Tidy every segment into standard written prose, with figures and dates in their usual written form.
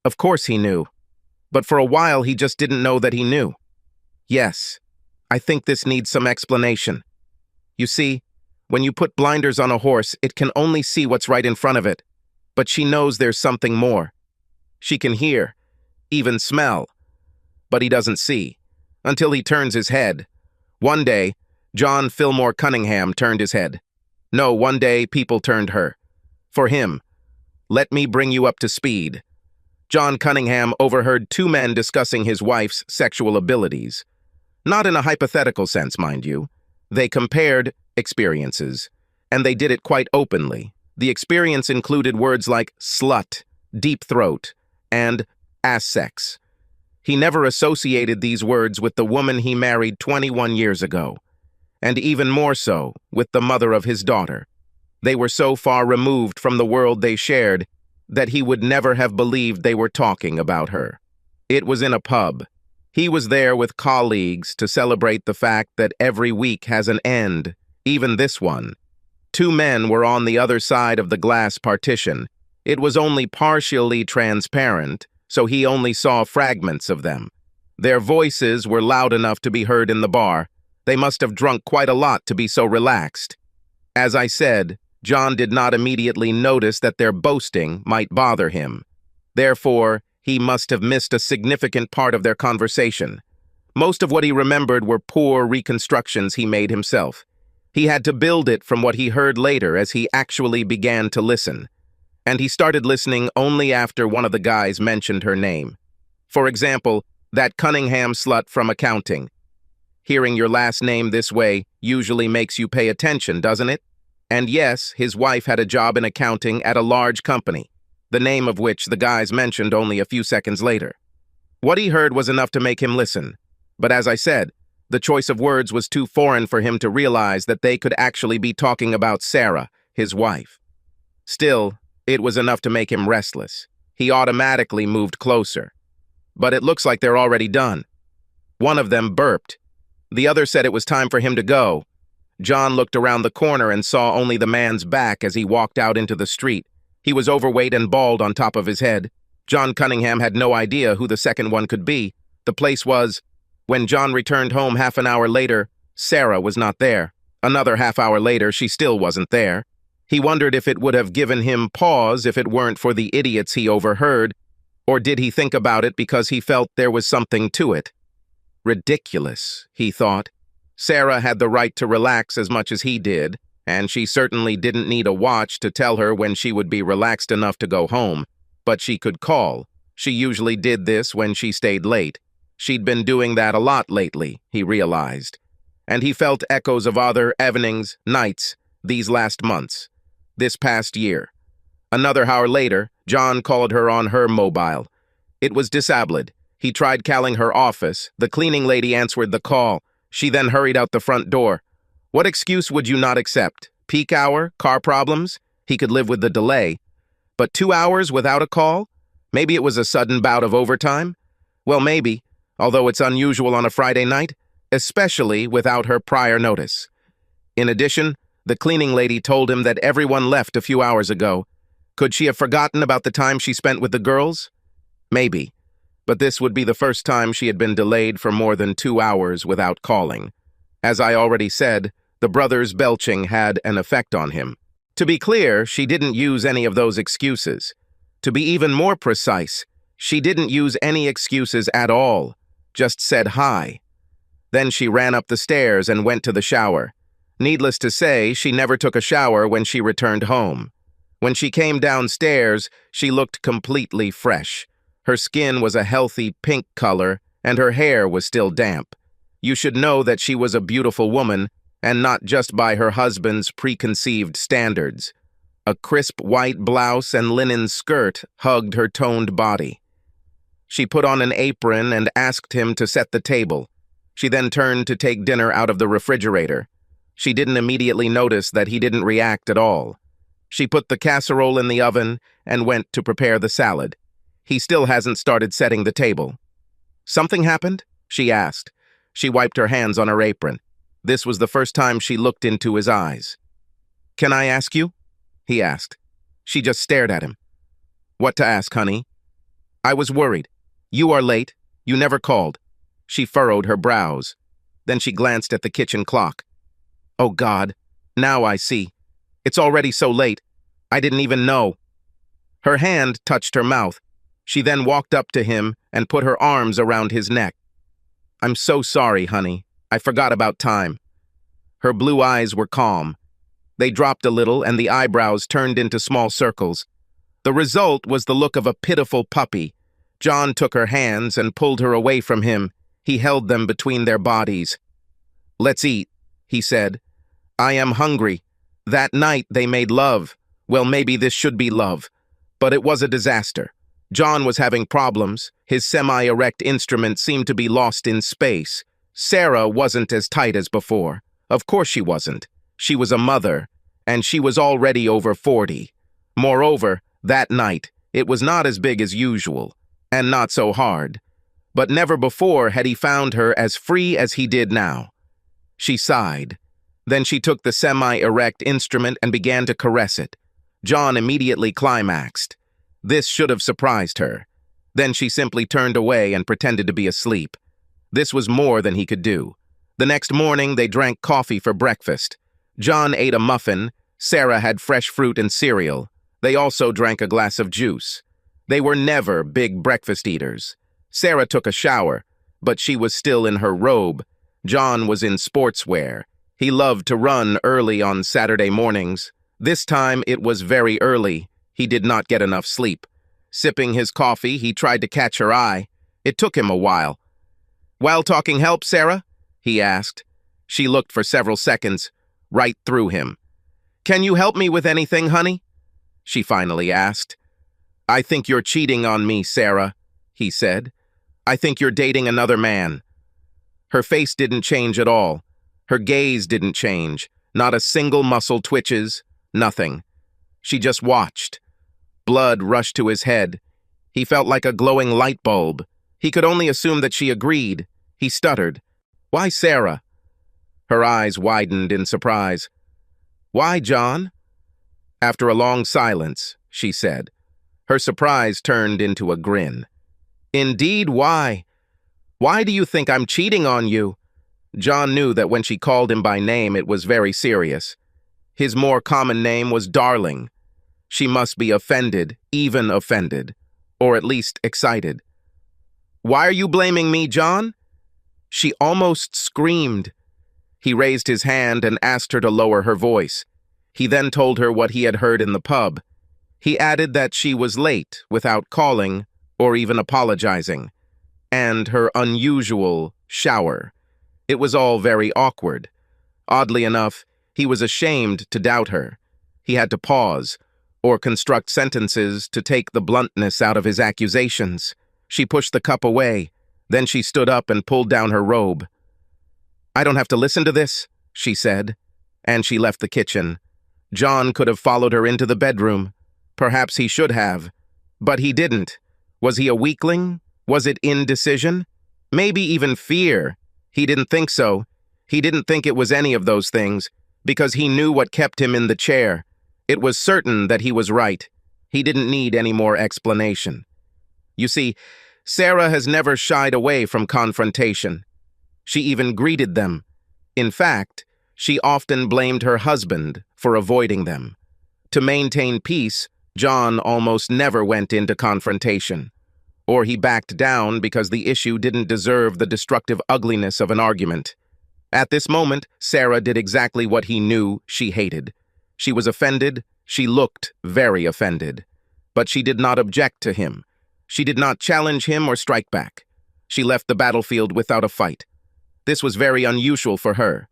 Of course he knew. But for a while he just didn't know that he knew. Yes, I think this needs some explanation. You see, when you put blinders on a horse, it can only see what's right in front of it. But she knows there's something more. She can hear, even smell. But he doesn't see, until he turns his head. One day, John Fillmore Cunningham turned his head. No, one day people turned her. For him. Let me bring you up to speed. John Cunningham overheard two men discussing his wife's sexual abilities. Not in a hypothetical sense, mind you. They compared experiences, and they did it quite openly. The experience included words like slut, deep throat, and ass sex. He never associated these words with the woman he married 21 years ago, and even more so with the mother of his daughter. They were so far removed from the world they shared that he would never have believed they were talking about her. It was in a pub. He was there with colleagues to celebrate the fact that every week has an end, even this one. Two men were on the other side of the glass partition. It was only partially transparent, so he only saw fragments of them. Their voices were loud enough to be heard in the bar. They must have drunk quite a lot to be so relaxed. As I said, John did not immediately notice that their boasting might bother him. Therefore, he must have missed a significant part of their conversation. Most of what he remembered were poor reconstructions he made himself. He had to build it from what he heard later as he actually began to listen. And he started listening only after one of the guys mentioned her name. For example, that Cunningham slut from accounting. Hearing your last name this way usually makes you pay attention, doesn't it? And yes, his wife had a job in accounting at a large company, the name of which the guys mentioned only a few seconds later. What he heard was enough to make him listen. But as I said, the choice of words was too foreign for him to realize that they could actually be talking about Sarah, his wife. Still, it was enough to make him restless. He automatically moved closer. But it looks like they're already done. One of them burped. The other said it was time for him to go. John looked around the corner and saw only the man's back as he walked out into the street. He was overweight and bald on top of his head. John Cunningham had no idea who the second one could be. The place was... When John returned home half an hour later, Sarah was not there. Another half hour later, she still wasn't there. He wondered if it would have given him pause if it weren't for the idiots he overheard, or did he think about it because he felt there was something to it? Ridiculous, he thought. Sarah had the right to relax as much as he did, and she certainly didn't need a watch to tell her when she would be relaxed enough to go home. But she could call. She usually did this when she stayed late. She'd been doing that a lot lately, he realized. And he felt echoes of other evenings, nights, these last months, this past year. Another hour later, John called her on her mobile. It was disabled. He tried calling her office. The cleaning lady answered the call. She then hurried out the front door. What excuse would you not accept? Peak hour? Car problems? He could live with the delay. But 2 hours without a call? Maybe it was a sudden bout of overtime? Well, maybe. Although it's unusual on a Friday night, especially without her prior notice. In addition, the cleaning lady told him that everyone left a few hours ago. Could she have forgotten about the time she spent with the girls? Maybe, but this would be the first time she had been delayed for more than 2 hours without calling. As I already said, the brothers' belching had an effect on him. To be clear, she didn't use any of those excuses. To be even more precise, she didn't use any excuses at all. Just said hi. Then she ran up the stairs and went to the shower. Needless to say, she never took a shower when she returned home. When she came downstairs, she looked completely fresh. Her skin was a healthy pink color, and her hair was still damp. You should know that she was a beautiful woman, and not just by her husband's preconceived standards. A crisp white blouse and linen skirt hugged her toned body. She put on an apron and asked him to set the table. She then turned to take dinner out of the refrigerator. She didn't immediately notice that he didn't react at all. She put the casserole in the oven and went to prepare the salad. He still hasn't started setting the table. Something happened? She asked. She wiped her hands on her apron. This was the first time she looked into his eyes. Can I ask you? He asked. She just stared at him. What to ask, honey? I was worried. You are late. You never called. She furrowed her brows. Then she glanced at the kitchen clock. Oh God, now I see. It's already so late. I didn't even know. Her hand touched her mouth. She then walked up to him and put her arms around his neck. I'm so sorry, honey. I forgot about time. Her blue eyes were calm. They dropped a little and the eyebrows turned into small circles. The result was the look of a pitiful puppy. John took her hands and pulled her away from him. He held them between their bodies. Let's eat, he said. I am hungry. That night they made love. Well, maybe this should be love. But it was a disaster. John was having problems. His semi-erect instrument seemed to be lost in space. Sarah wasn't as tight as before. Of course she wasn't. She was a mother, and she was already over 40. Moreover, that night, it was not as big as usual, and not so hard. But never before had he found her as free as he did now. She sighed. Then she took the semi-erect instrument and began to caress it. John immediately climaxed. This should have surprised her. Then she simply turned away and pretended to be asleep. This was more than he could do. The next morning, they drank coffee for breakfast. John ate a muffin. Sarah had fresh fruit and cereal. They also drank a glass of juice. They were never big breakfast eaters. Sarah took a shower, but she was still in her robe. John was in sportswear. He loved to run early on Saturday mornings. This time it was very early. He did not get enough sleep. Sipping his coffee, he tried to catch her eye. It took him a while. While talking help, Sarah? He asked. She looked for several seconds, right through him. Can you help me with anything, honey? She finally asked. I think you're cheating on me, Sarah, he said. I think you're dating another man. Her face didn't change at all. Her gaze didn't change. Not a single muscle twitches, nothing. She just watched. Blood rushed to his head. He felt like a glowing light bulb. He could only assume that she agreed. He stuttered. Why, Sarah? Her eyes widened in surprise. Why, John? After a long silence, she said. Her surprise turned into a grin. Indeed, why? Why do you think I'm cheating on you? John knew that when she called him by name, it was very serious. His more common name was Darling. She must be offended, even offended, or at least excited. Why are you blaming me, John? She almost screamed. He raised his hand and asked her to lower her voice. He then told her what he had heard in the pub. He added that she was late without calling or even apologizing, and her unusual shower. It was all very awkward. Oddly enough, he was ashamed to doubt her. He had to pause or construct sentences to take the bluntness out of his accusations. She pushed the cup away. Then she stood up and pulled down her robe. I don't have to listen to this, she said, and she left the kitchen. John could have followed her into the bedroom. Perhaps he should have, but he didn't. Was he a weakling? Was it indecision? Maybe even fear. He didn't think so. He didn't think it was any of those things, because he knew what kept him in the chair. It was certain that he was right. He didn't need any more explanation. You see, Sarah has never shied away from confrontation. She even greeted them. In fact, she often blamed her husband for avoiding them. To maintain peace, John almost never went into confrontation. Or he backed down because the issue didn't deserve the destructive ugliness of an argument. At this moment, Sarah did exactly what he knew she hated. She was offended. She looked very offended. But she did not object to him. She did not challenge him or strike back. She left the battlefield without a fight. This was very unusual for her.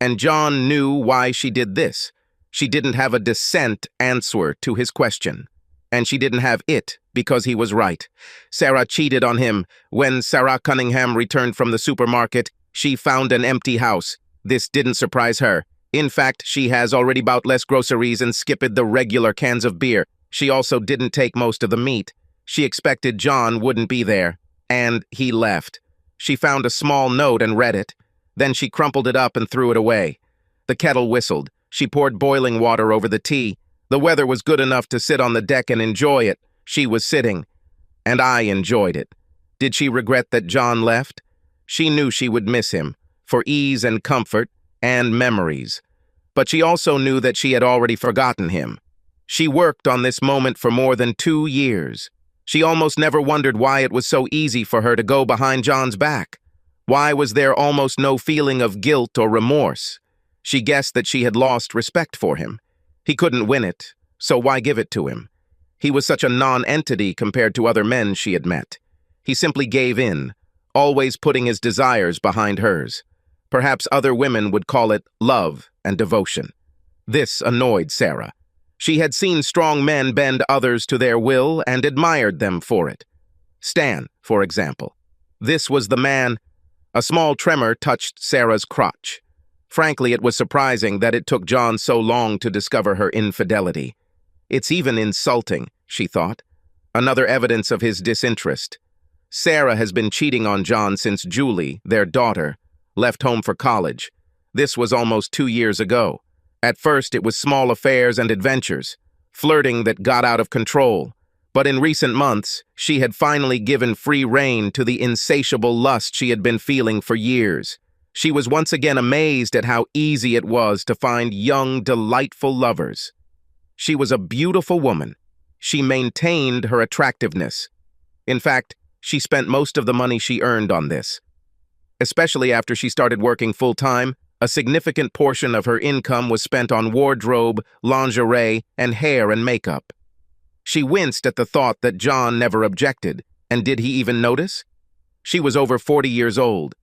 And John knew why she did this. She didn't have a dissent answer to his question. And she didn't have it because he was right. Sarah cheated on him. When Sarah Cunningham returned from the supermarket, she found an empty house. This didn't surprise her. In fact, she has already bought less groceries and skipped the regular cans of beer. She also didn't take most of the meat. She expected John wouldn't be there, and he left. She found a small note and read it. Then she crumpled it up and threw it away. The kettle whistled. She poured boiling water over the tea. The weather was good enough to sit on the deck and enjoy it. She was sitting. And I enjoyed it. Did she regret that John left? She knew she would miss him, for ease and comfort, and memories. But she also knew that she had already forgotten him. She worked on this moment for more than 2 years. She almost never wondered why it was so easy for her to go behind John's back. Why was there almost no feeling of guilt or remorse? She guessed that she had lost respect for him. He couldn't win it, so why give it to him? He was such a non-entity compared to other men she had met. He simply gave in, always putting his desires behind hers. Perhaps other women would call it love and devotion. This annoyed Sarah. She had seen strong men bend others to their will and admired them for it. Stan, for example. This was the man. A small tremor touched Sarah's crotch. Frankly, it was surprising that it took John so long to discover her infidelity. It's even insulting, she thought. Another evidence of his disinterest. Sarah has been cheating on John since Julie, their daughter, left home for college. This was almost 2 years ago. At first, it was small affairs and adventures, flirting that got out of control. But in recent months, she had finally given free rein to the insatiable lust she had been feeling for years. She was once again amazed at how easy it was to find young, delightful lovers. She was a beautiful woman. She maintained her attractiveness. In fact, she spent most of the money she earned on this. Especially after she started working full-time, a significant portion of her income was spent on wardrobe, lingerie, and hair and makeup. She winced at the thought that John never objected, and did he even notice? She was over 40 years old.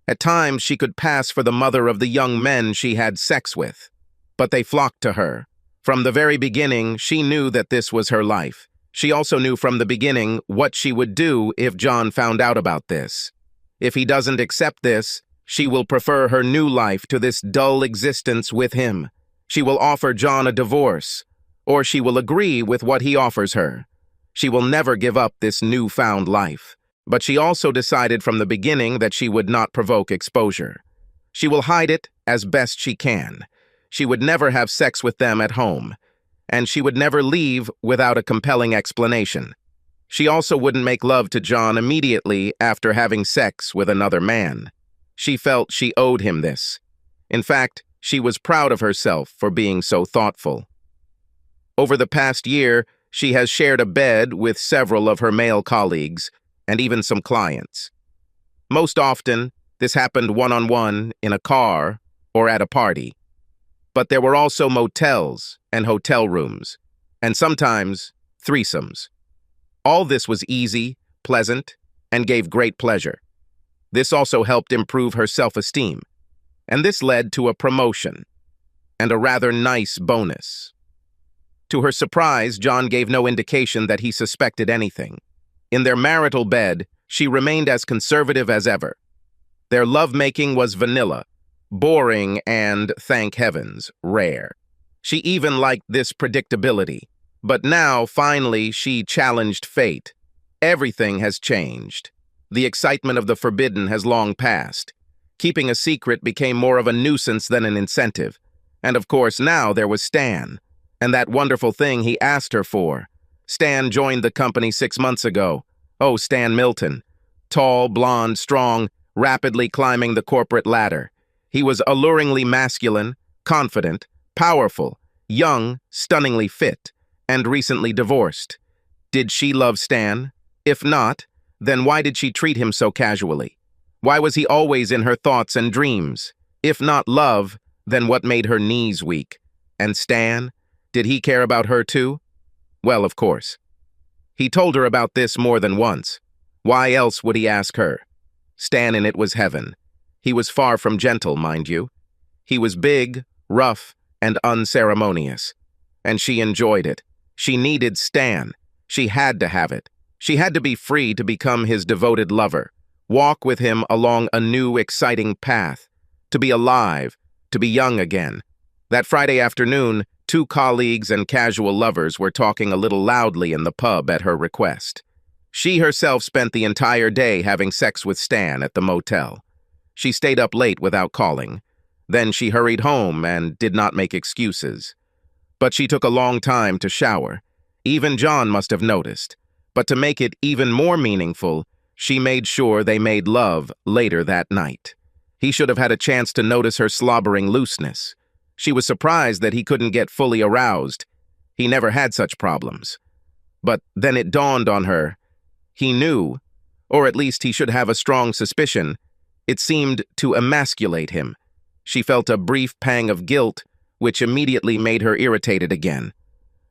At times, she could pass for the mother of the young men she had sex with. But they flocked to her. From the very beginning, she knew that this was her life. She also knew from the beginning what she would do if John found out about this. If he doesn't accept this, she will prefer her new life to this dull existence with him. She will offer John a divorce, or she will agree with what he offers her. She will never give up this newfound life. But she also decided from the beginning that she would not provoke exposure. She will hide it as best she can. She would never have sex with them at home, and she would never leave without a compelling explanation. She also wouldn't make love to John immediately after having sex with another man. She felt she owed him this. In fact, she was proud of herself for being so thoughtful. Over the past year, she has shared a bed with several of her male colleagues, and even some clients. Most often, this happened one-on-one in a car or at a party. But there were also motels and hotel rooms, and sometimes threesomes. All this was easy, pleasant, and gave great pleasure. This also helped improve her self-esteem, and this led to a promotion and a rather nice bonus. To her surprise, John gave no indication that he suspected anything. In their marital bed, she remained as conservative as ever. Their lovemaking was vanilla, boring, and, thank heavens, rare. She even liked this predictability. But now, finally, she challenged fate. Everything has changed. The excitement of the forbidden has long passed. Keeping a secret became more of a nuisance than an incentive. And of course, now there was Stan, and that wonderful thing he asked her for. Stan joined the company 6 months ago. Oh, Stan Milton. Tall, blonde, strong, rapidly climbing the corporate ladder. He was alluringly masculine, confident, powerful, young, stunningly fit, and recently divorced. Did she love Stan? If not, then why did she treat him so casually? Why was he always in her thoughts and dreams? If not love, then what made her knees weak? And Stan? Did he care about her too? Well, of course. He told her about this more than once. Why else would he ask her? Stan in it was heaven. He was far from gentle, mind you. He was big, rough, and unceremonious. And she enjoyed it. She needed Stan. She had to have it. She had to be free to become his devoted lover, walk with him along a new, exciting path, to be alive, to be young again. That Friday afternoon, 2 colleagues and casual lovers were talking a little loudly in the pub at her request. She herself spent the entire day having sex with Stan at the motel. She stayed up late without calling. Then she hurried home and did not make excuses. But she took a long time to shower. Even John must have noticed. But to make it even more meaningful, she made sure they made love later that night. He should have had a chance to notice her slobbering looseness. She was surprised that he couldn't get fully aroused. He never had such problems. But then it dawned on her. He knew, or at least he should have a strong suspicion. It seemed to emasculate him. She felt a brief pang of guilt, which immediately made her irritated again.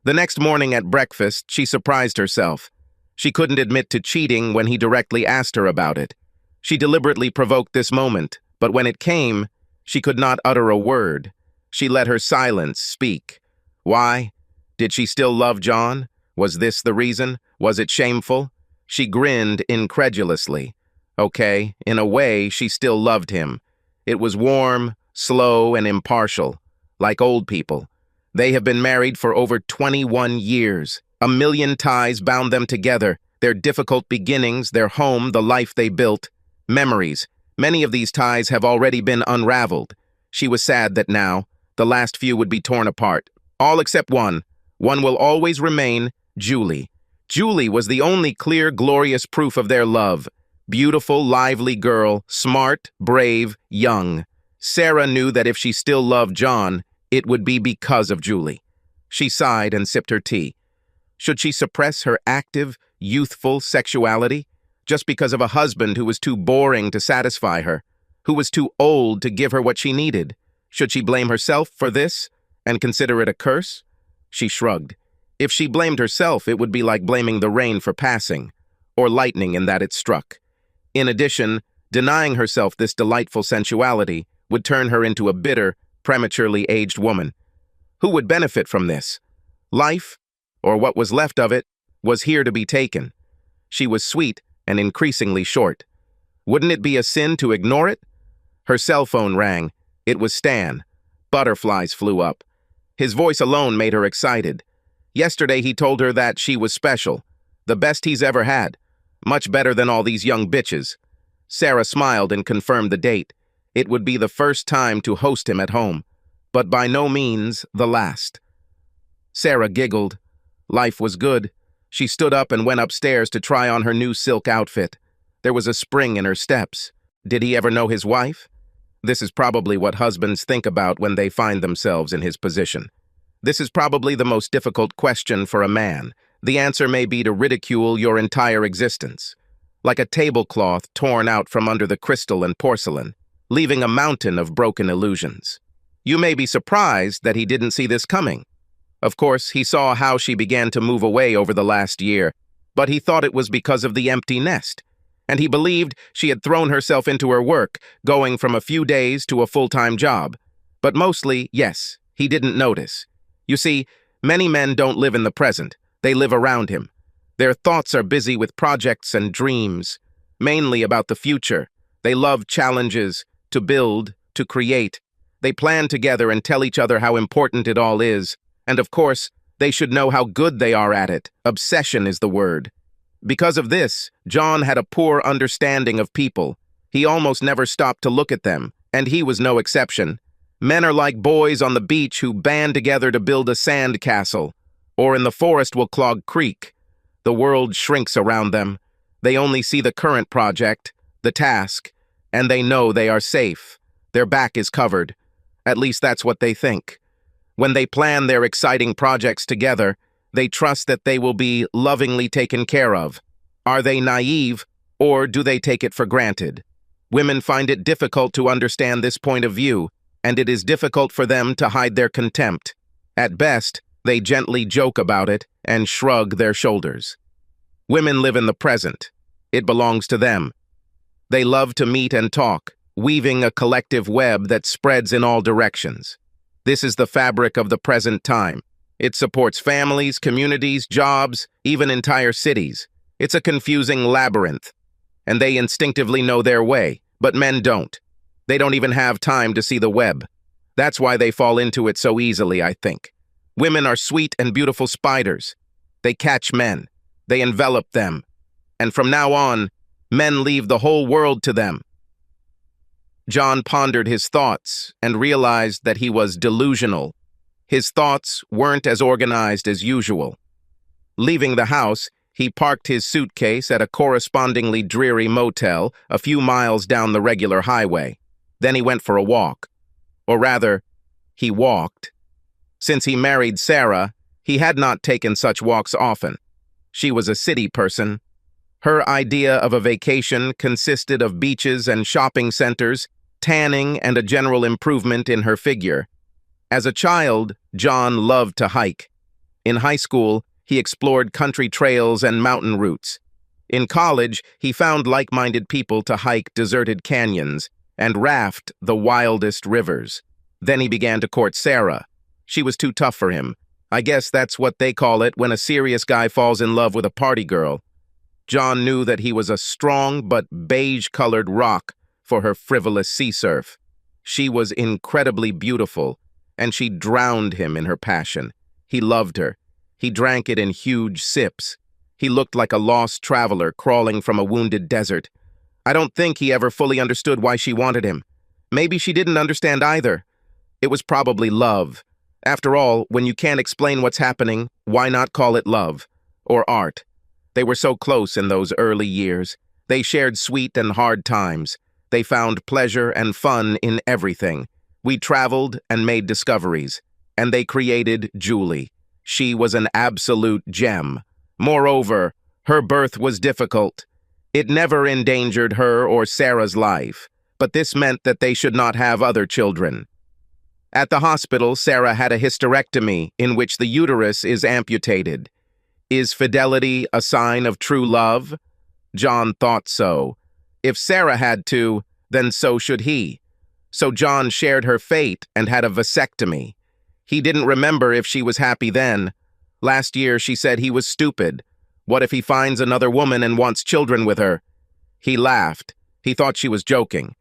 The next morning at breakfast, she surprised herself. She couldn't admit to cheating when he directly asked her about it. She deliberately provoked this moment, but when it came, she could not utter a word. She let her silence speak. Why? Did she still love John? Was this the reason? Was it shameful? She grinned incredulously. Okay, in a way, she still loved him. It was warm, slow, and impartial, like old people. They have been married for over 21 years. A million ties bound them together, their difficult beginnings, their home, the life they built. Memories. Many of these ties have already been unraveled. She was sad that now, the last few would be torn apart. All except one. One will always remain, Julie. Julie was the only clear, glorious proof of their love. Beautiful, lively girl, smart, brave, young. Sarah knew that if she still loved John, it would be because of Julie. She sighed and sipped her tea. Should she suppress her active, youthful sexuality just because of a husband who was too boring to satisfy her, who was too old to give her what she needed? Should she blame herself for this and consider it a curse? She shrugged. If she blamed herself, it would be like blaming the rain for passing, or lightning in that it struck. In addition, denying herself this delightful sensuality would turn her into a bitter, prematurely aged woman. Who would benefit from this? Life, or what was left of it, was here to be taken. She was sweet and increasingly short. Wouldn't it be a sin to ignore it? Her cell phone rang. It was Stan. Butterflies flew up. His voice alone made her excited. Yesterday he told her that she was special, the best he's ever had, much better than all these young bitches. Sarah smiled and confirmed the date. It would be the first time to host him at home, but by no means the last. Sarah giggled. Life was good. She stood up and went upstairs to try on her new silk outfit. There was a spring in her steps. Did he ever know his wife? This is probably what husbands think about when they find themselves in his position. This is probably the most difficult question for a man. The answer may be to ridicule your entire existence, like a tablecloth torn out from under the crystal and porcelain, leaving a mountain of broken illusions. You may be surprised that he didn't see this coming. Of course, he saw how she began to move away over the last year, but he thought it was because of the empty nest, and he believed she had thrown herself into her work, going from a few days to a full-time job. But mostly, yes, he didn't notice. You see, many men don't live in the present. They live around him. Their thoughts are busy with projects and dreams, mainly about the future. They love challenges, to build, to create. They plan together and tell each other how important it all is. And of course, they should know how good they are at it. Obsession is the word. Because of this, John had a poor understanding of people. He almost never stopped to look at them, and he was no exception. Men are like boys on the beach who band together to build a sand castle, or in the forest will clog creek. The world shrinks around them. They only see the current project, the task, and they know they are safe. Their back is covered. At least that's what they think. When they plan their exciting projects together, they trust that they will be lovingly taken care of. Are they naive, or do they take it for granted? Women find it difficult to understand this point of view, and it is difficult for them to hide their contempt. At best, they gently joke about it and shrug their shoulders. Women live in the present. It belongs to them. They love to meet and talk, weaving a collective web that spreads in all directions. This is the fabric of the present time. It supports families, communities, jobs, even entire cities. It's a confusing labyrinth, and they instinctively know their way, but men don't. They don't even have time to see the web. That's why they fall into it so easily, I think. Women are sweet and beautiful spiders. They catch men. They envelop them. And from now on, men leave the whole world to them. John pondered his thoughts and realized that he was delusional. His thoughts weren't as organized as usual. Leaving the house, He parked his suitcase at a correspondingly dreary motel a few miles down the regular highway. Then he went for a walk. Or rather, he walked. Since he married Sarah, he had not taken such walks often. She was a city person. Her idea of a vacation consisted of beaches and shopping centers, tanning, and a general improvement in her figure. As a child, John loved to hike. In high school, he explored country trails and mountain routes. In college, he found like-minded people to hike deserted canyons and raft the wildest rivers. Then he began to court Sarah. She was too tough for him. I guess that's what they call it when a serious guy falls in love with a party girl. John knew that he was a strong but beige-colored rock for her frivolous sea surf. She was incredibly beautiful, and she drowned him in her passion. He loved her. He drank it in huge sips. He looked like a lost traveler crawling from a wounded desert. I don't think he ever fully understood why she wanted him. Maybe she didn't understand either. It was probably love. After all, when you can't explain what's happening, why not call it love? Or art? They were so close in those early years. They shared sweet and hard times. They found pleasure and fun in everything. We traveled and made discoveries. And they created Julie. She was an absolute gem. Moreover, her birth was difficult. It never endangered her or Sarah's life, but this meant that they should not have other children. At the hospital, Sarah had a hysterectomy in which the uterus is amputated. Is fidelity a sign of true love? John thought so. If Sarah had to, then so should he. So John shared her fate and had a vasectomy. He didn't remember if she was happy then. Last year she said he was stupid. What if he finds another woman and wants children with her? He laughed. He thought she was joking.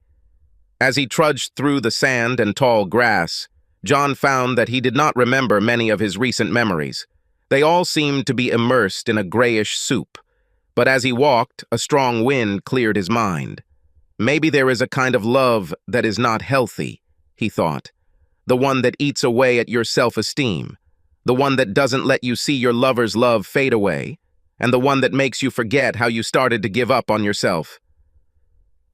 As he trudged through the sand and tall grass, John found that he did not remember many of his recent memories. They all seemed to be immersed in a grayish soup. But as he walked, a strong wind cleared his mind. Maybe there is a kind of love that is not healthy, he thought. The one that eats away at your self-esteem. The one that doesn't let you see your lover's love fade away. And the one that makes you forget how you started to give up on yourself.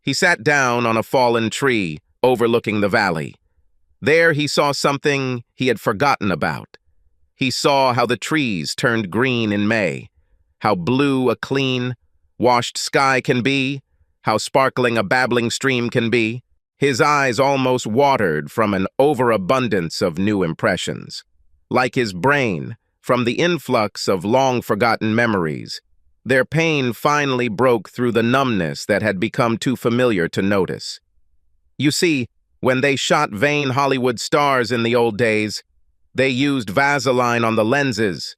He sat down on a fallen tree overlooking the valley. There he saw something he had forgotten about. He saw how the trees turned green in May, how blue a clean, washed sky can be, how sparkling a babbling stream can be. His eyes almost watered from an overabundance of new impressions. Like his brain, from the influx of long-forgotten memories, their pain finally broke through the numbness that had become too familiar to notice. You see, when they shot vain Hollywood stars in the old days, they used Vaseline on the lenses.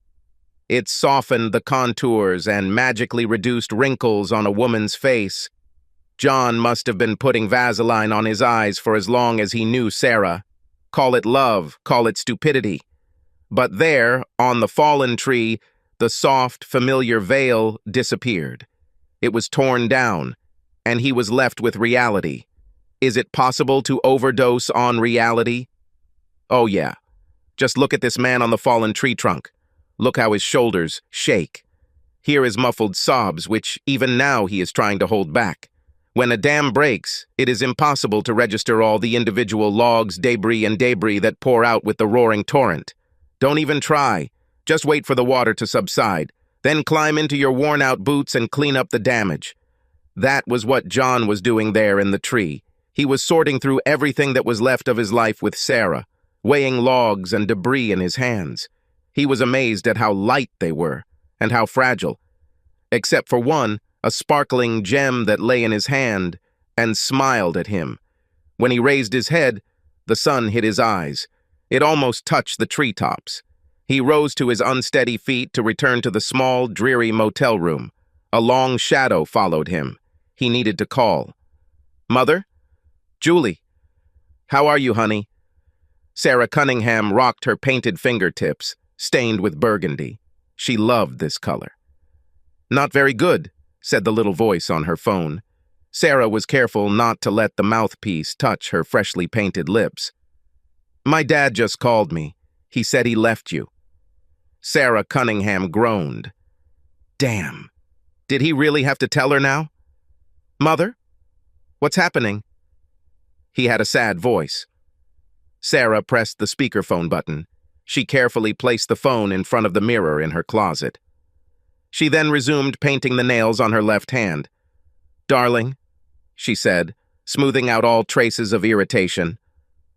It softened the contours and magically reduced wrinkles on a woman's face. John must have been putting Vaseline on his eyes for as long as he knew Sarah. Call it love, call it stupidity. But there, on the fallen tree, the soft, familiar veil disappeared. It was torn down, and he was left with reality. Is it possible to overdose on reality? Oh yeah. Just look at this man on the fallen tree trunk. Look how his shoulders shake. Hear his muffled sobs, which even now he is trying to hold back. When a dam breaks, it is impossible to register all the individual logs, debris that pour out with the roaring torrent. Don't even try. Just wait for the water to subside. Then climb into your worn-out boots and clean up the damage. That was what John was doing there in the tree. He was sorting through everything that was left of his life with Sarah, weighing logs and debris in his hands. He was amazed at how light they were, and how fragile. Except for one, a sparkling gem that lay in his hand, and smiled at him. When he raised his head, the sun hit his eyes. It almost touched the treetops. He rose to his unsteady feet to return to the small, dreary motel room. A long shadow followed him. He needed to call. Mother? Julie? How are you, honey? Sarah Cunningham rocked her painted fingertips, stained with burgundy. She loved this color. Not very good, said the little voice on her phone. Sarah was careful not to let the mouthpiece touch her freshly painted lips. My dad just called me. He said he left you. Sarah Cunningham groaned. Damn. Did he really have to tell her now? Mother? What's happening? He had a sad voice. Sarah pressed the speakerphone button. She carefully placed the phone in front of the mirror in her closet. She then resumed painting the nails on her left hand. Darling, she said, smoothing out all traces of irritation.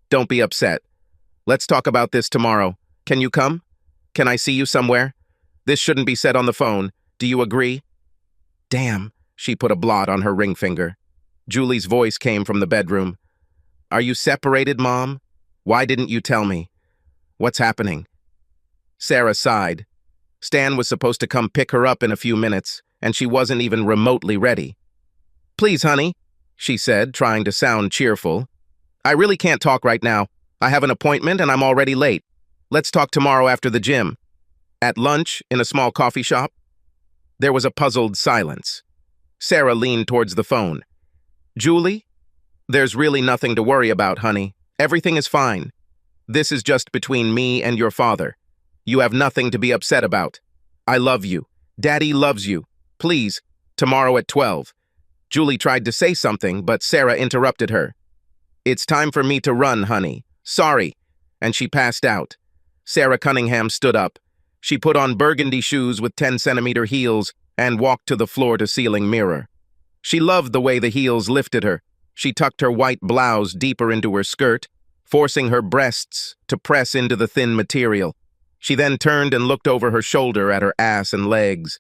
Don't be upset. Let's talk about this tomorrow. Can you come? Can I see you somewhere? This shouldn't be said on the phone. Do you agree? Damn, she put a blot on her ring finger. Julie's voice came from the bedroom. Are you separated, Mom? Why didn't you tell me? What's happening? Sarah sighed. Stan was supposed to come pick her up in a few minutes, and she wasn't even remotely ready. Please, honey, she said, trying to sound cheerful. I really can't talk right now. I have an appointment and I'm already late. Let's talk tomorrow after the gym. At lunch, in a small coffee shop? There was a puzzled silence. Sarah leaned towards the phone. Julie? There's really nothing to worry about, honey. Everything is fine. This is just between me and your father. You have nothing to be upset about. I love you. Daddy loves you. Please, tomorrow at 12. Julie tried to say something, but Sarah interrupted her. It's time for me to run, honey. Sorry. And she passed out. Sarah Cunningham stood up. She put on burgundy shoes with 10-centimeter heels and walked to the floor-to-ceiling mirror. She loved the way the heels lifted her. She tucked her white blouse deeper into her skirt, forcing her breasts to press into the thin material. She then turned and looked over her shoulder at her ass and legs.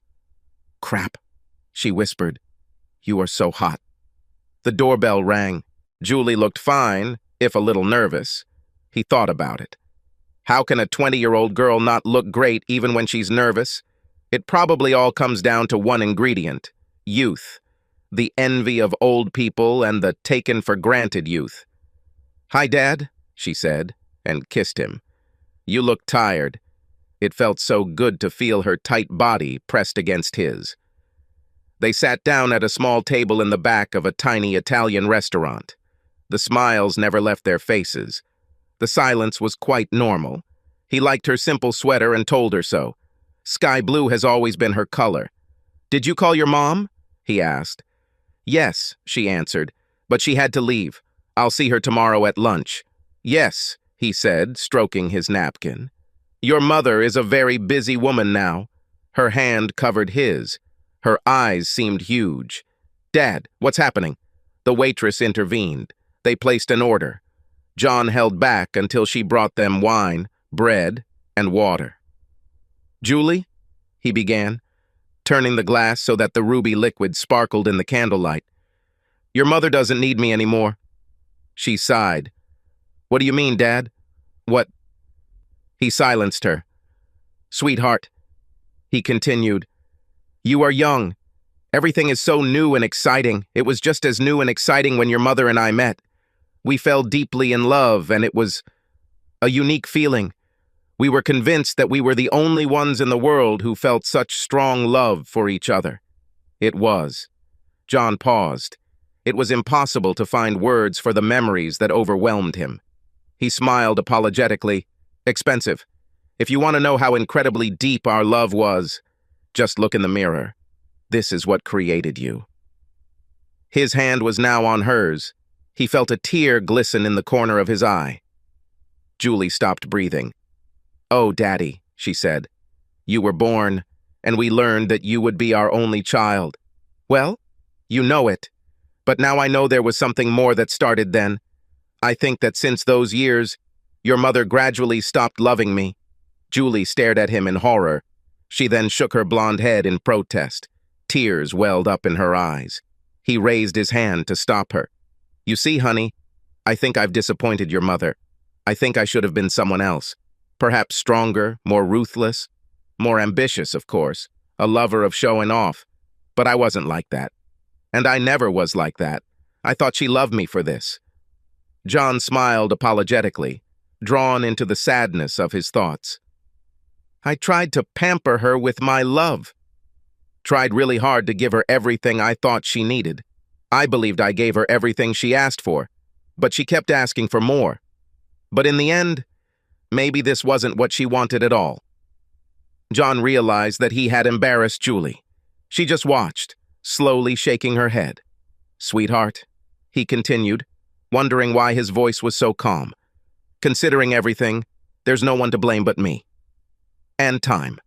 Crap, she whispered. You are so hot. The doorbell rang. Julie looked fine, if a little nervous. He thought about it. How can a 20-year-old girl not look great even when she's nervous? It probably all comes down to one ingredient: youth. The envy of old people and the taken-for-granted youth. Hi, Dad, she said, and kissed him. You look tired. It felt so good to feel her tight body pressed against his. They sat down at a small table in the back of a tiny Italian restaurant. The smiles never left their faces. The silence was quite normal. He liked her simple sweater and told her so. Sky blue has always been her color. Did you call your mom? He asked. Yes, she answered, but she had to leave. I'll see her tomorrow at lunch. Yes, he said, stroking his napkin. Your mother is a very busy woman now. Her hand covered his. Her eyes seemed huge. Dad, what's happening? The waitress intervened. They placed an order. John held back until she brought them wine, bread, and water. Julie, he began, turning the glass so that the ruby liquid sparkled in the candlelight. Your mother doesn't need me anymore. She sighed. What do you mean, Dad? What? He silenced her. Sweetheart, he continued, you are young. Everything is so new and exciting. It was just as new and exciting when your mother and I met. We fell deeply in love, and it was a unique feeling. We were convinced that we were the only ones in the world who felt such strong love for each other. It was. John paused. It was impossible to find words for the memories that overwhelmed him. He smiled apologetically. Expensive. If you want to know how incredibly deep our love was, just look in the mirror. This is what created you. His hand was now on hers. He felt a tear glisten in the corner of his eye. Julie stopped breathing. Oh, Daddy, she said. You were born, and we learned that you would be our only child. Well, you know it. But now I know there was something more that started then. I think that since those years, your mother gradually stopped loving me. Julie stared at him in horror. She then shook her blonde head in protest. Tears welled up in her eyes. He raised his hand to stop her. You see, honey, I think I've disappointed your mother. I think I should have been someone else. Perhaps stronger, more ruthless, more ambitious, of course, a lover of showing off. But I wasn't like that. And I never was like that. I thought she loved me for this. John smiled apologetically, drawn into the sadness of his thoughts. I tried to pamper her with my love. Tried really hard to give her everything I thought she needed. I believed I gave her everything she asked for, but she kept asking for more. But in the end, maybe this wasn't what she wanted at all. John realized that he had embarrassed Julie. She just watched, slowly shaking her head. "Sweetheart," he continued, wondering why his voice was so calm. "Considering everything, there's no one to blame but me. And time.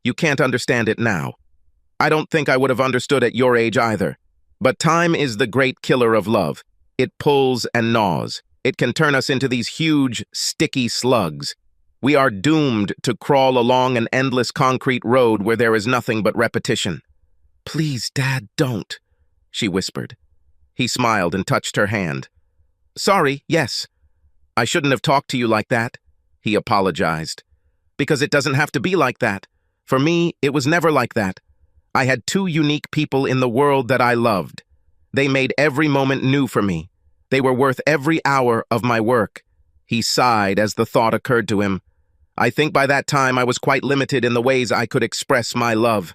You can't understand it now. I don't think I would have understood at your age either. But time is the great killer of love. It pulls and gnaws. It can turn us into these huge, sticky slugs. We are doomed to crawl along an endless concrete road where there is nothing but repetition." "Please, Dad, don't," she whispered. He smiled and touched her hand. "Sorry, yes. I shouldn't have talked to you like that," he apologized. "Because it doesn't have to be like that. For me, it was never like that. I had two unique people in the world that I loved. They made every moment new for me. They were worth every hour of my work." He sighed as the thought occurred to him. "I think by that time I was quite limited in the ways I could express my love.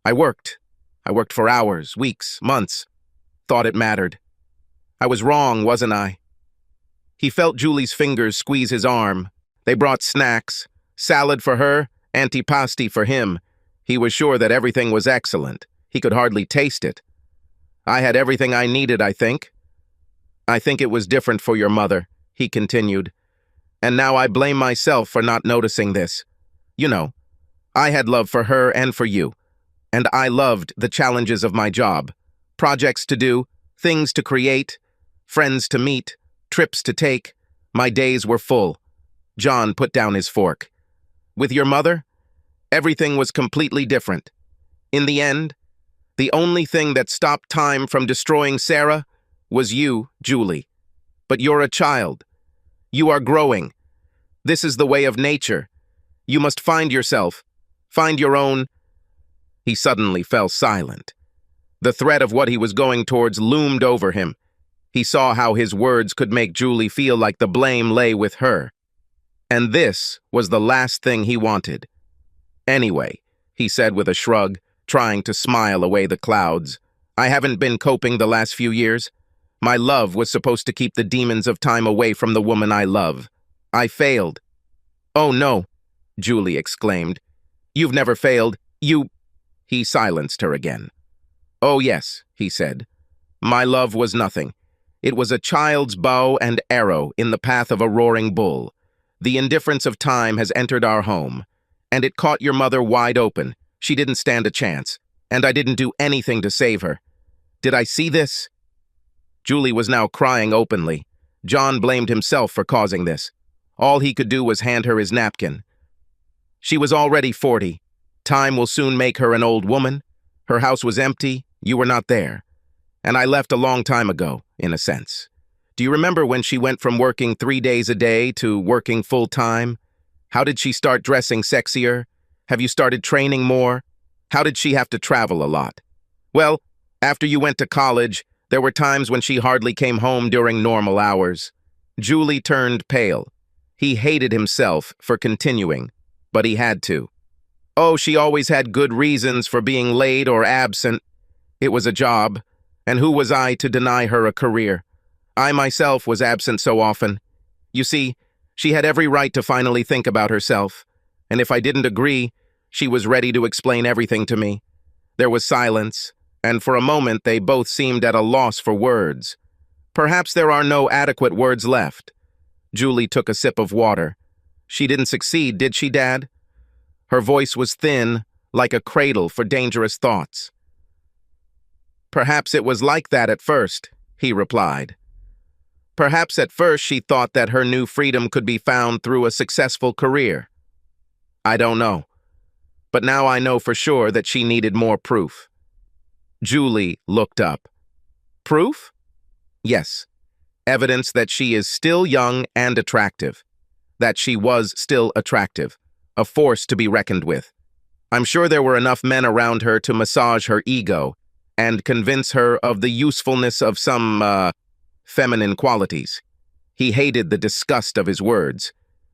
I worked. I worked for hours, weeks, months. Thought it mattered. I was wrong, wasn't I?" He felt Julie's fingers squeeze his arm. They brought snacks, salad for her, antipasti for him. He was sure that everything was excellent. He could hardly taste it. "I had everything I needed, I think. I think it was different for your mother," he continued. "And now I blame myself for not noticing this. You know, I had love for her and for you. And I loved the challenges of my job. Projects to do, things to create, friends to meet, trips to take. My days were full." John put down his fork. "With your mother, everything was completely different. In the end, the only thing that stopped time from destroying Sarah was you, Julie. But you're a child. You are growing. This is the way of nature. You must find yourself, find your own—" He suddenly fell silent. The threat of what he was going towards loomed over him. He saw how his words could make Julie feel like the blame lay with her. And this was the last thing he wanted. "Anyway," he said with a shrug, trying to smile away the clouds, "I haven't been coping the last few years. My love was supposed to keep the demons of time away from the woman I love. I failed." "Oh no," Julie exclaimed. "You've never failed. You—" He silenced her again. "Oh yes," he said. "My love was nothing. It was a child's bow and arrow in the path of a roaring bull. The indifference of time has entered our home, and it caught your mother wide open. She didn't stand a chance, and I didn't do anything to save her. Did I see this?" Julie was now crying openly. John blamed himself for causing this. All he could do was hand her his napkin. She was already 40. Time will soon make her an old woman. Her house was empty. You were not there. And I left a long time ago, in a sense. Do you remember when she went from working 3 days a day to working full-time? How did she start dressing sexier? Have you started training more? How did she have to travel a lot? Well, after you went to college, there were times when she hardly came home during normal hours. Julie turned pale. He hated himself for continuing, but he had to. Oh, she always had good reasons for being late or absent. It was a job, and who was I to deny her a career? I myself was absent so often. You see, she had every right to finally think about herself, and if I didn't agree, she was ready to explain everything to me. There was silence, and for a moment they both seemed at a loss for words. Perhaps there are no adequate words left. Julie took a sip of water. She didn't succeed, did she, Dad? Her voice was thin, like a cradle for dangerous thoughts. Perhaps it was like that at first, he replied. Perhaps at first she thought that her new freedom could be found through a successful career. I don't know. But now I know for sure that she needed more proof. Julie looked up. Proof? Yes. Evidence that she is still young and attractive. That she was still attractive. A force to be reckoned with. I'm sure there were enough men around her to massage her ego and convince her of the usefulness of some, feminine qualities. He hated the disgust of his words.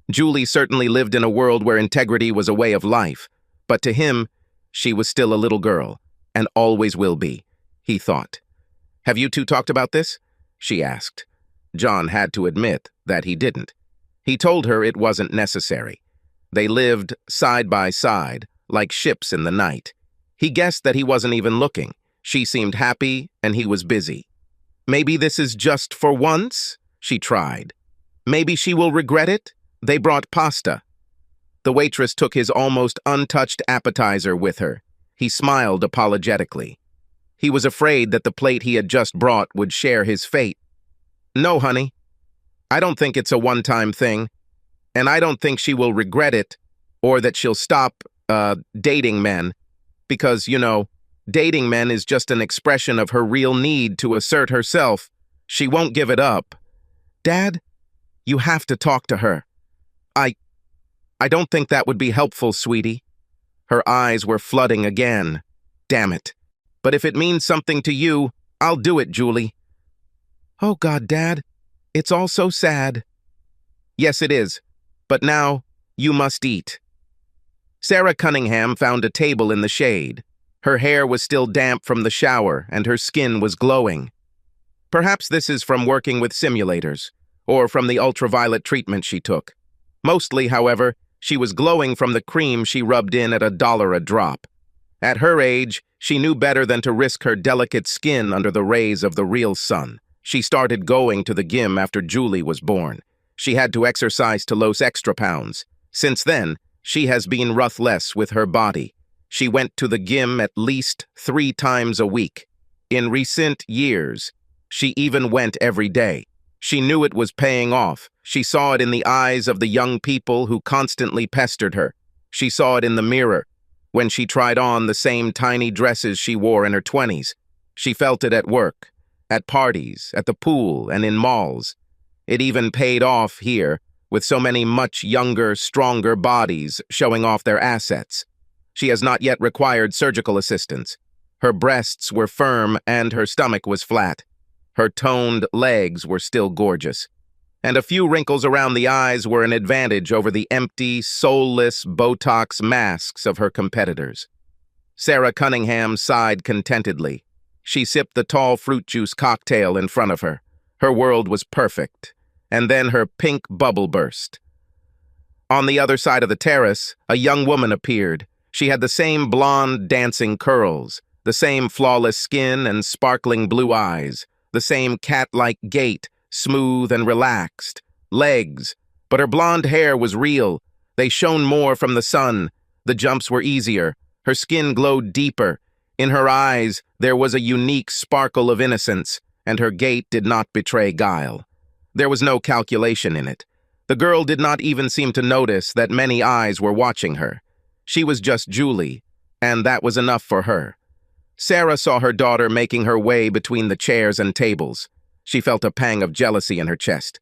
Julie certainly lived in a world where integrity was a way of life, but to him, she was still a little girl, and always will be, he thought. Have you two talked about this? She asked. John had to admit that he didn't. He told her it wasn't necessary. They lived side by side, like ships in the night. He guessed that he wasn't even looking. She seemed happy, and he was busy. Maybe this is just for once, she tried. Maybe she will regret it. They brought pasta. The waitress took his almost untouched appetizer with her. He smiled apologetically. He was afraid that the plate he had just brought would share his fate. No, honey. I don't think it's a one-time thing, and I don't think she will regret it, or that she'll stop, dating men, because, dating men is just an expression of her real need to assert herself. She won't give it up. Dad, you have to talk to her. I don't think that would be helpful, sweetie. Her eyes were flooding again. Damn it. But if it means something to you, I'll do it, Julie. Oh, God, Dad. It's all so sad. Yes, it is. But now, you must eat. Sarah Cunningham found a table in the shade. Her hair was still damp from the shower, and her skin was glowing. Perhaps this is from working with simulators, or from the ultraviolet treatment she took. Mostly, however, she was glowing from the cream she rubbed in at $1 a drop. At her age, she knew better than to risk her delicate skin under the rays of the real sun. She started going to the gym after Julie was born. She had to exercise to lose extra pounds. Since then, she has been ruthless with her body. She went to the gym at least 3 times a week. In recent years, she even went every day. She knew it was paying off. She saw it in the eyes of the young people who constantly pestered her. She saw it in the mirror, when she tried on the same tiny dresses she wore in her 20s. She felt it at work, at parties, at the pool, and in malls. It even paid off here, with so many much younger, stronger bodies showing off their assets. She has not yet required surgical assistance. Her breasts were firm and her stomach was flat. Her toned legs were still gorgeous. And a few wrinkles around the eyes were an advantage over the empty, soulless Botox masks of her competitors. Sarah Cunningham sighed contentedly. She sipped the tall fruit juice cocktail in front of her. Her world was perfect. And then her pink bubble burst. On the other side of the terrace, a young woman appeared. She had the same blonde, dancing curls, the same flawless skin and sparkling blue eyes, the same cat-like gait, smooth and relaxed, legs, but her blonde hair was real. They shone more from the sun. The jumps were easier. Her skin glowed deeper. In her eyes, there was a unique sparkle of innocence, and her gait did not betray guile. There was no calculation in it. The girl did not even seem to notice that many eyes were watching her. She was just Julie, and that was enough for her. Sarah saw her daughter making her way between the chairs and tables. She felt a pang of jealousy in her chest.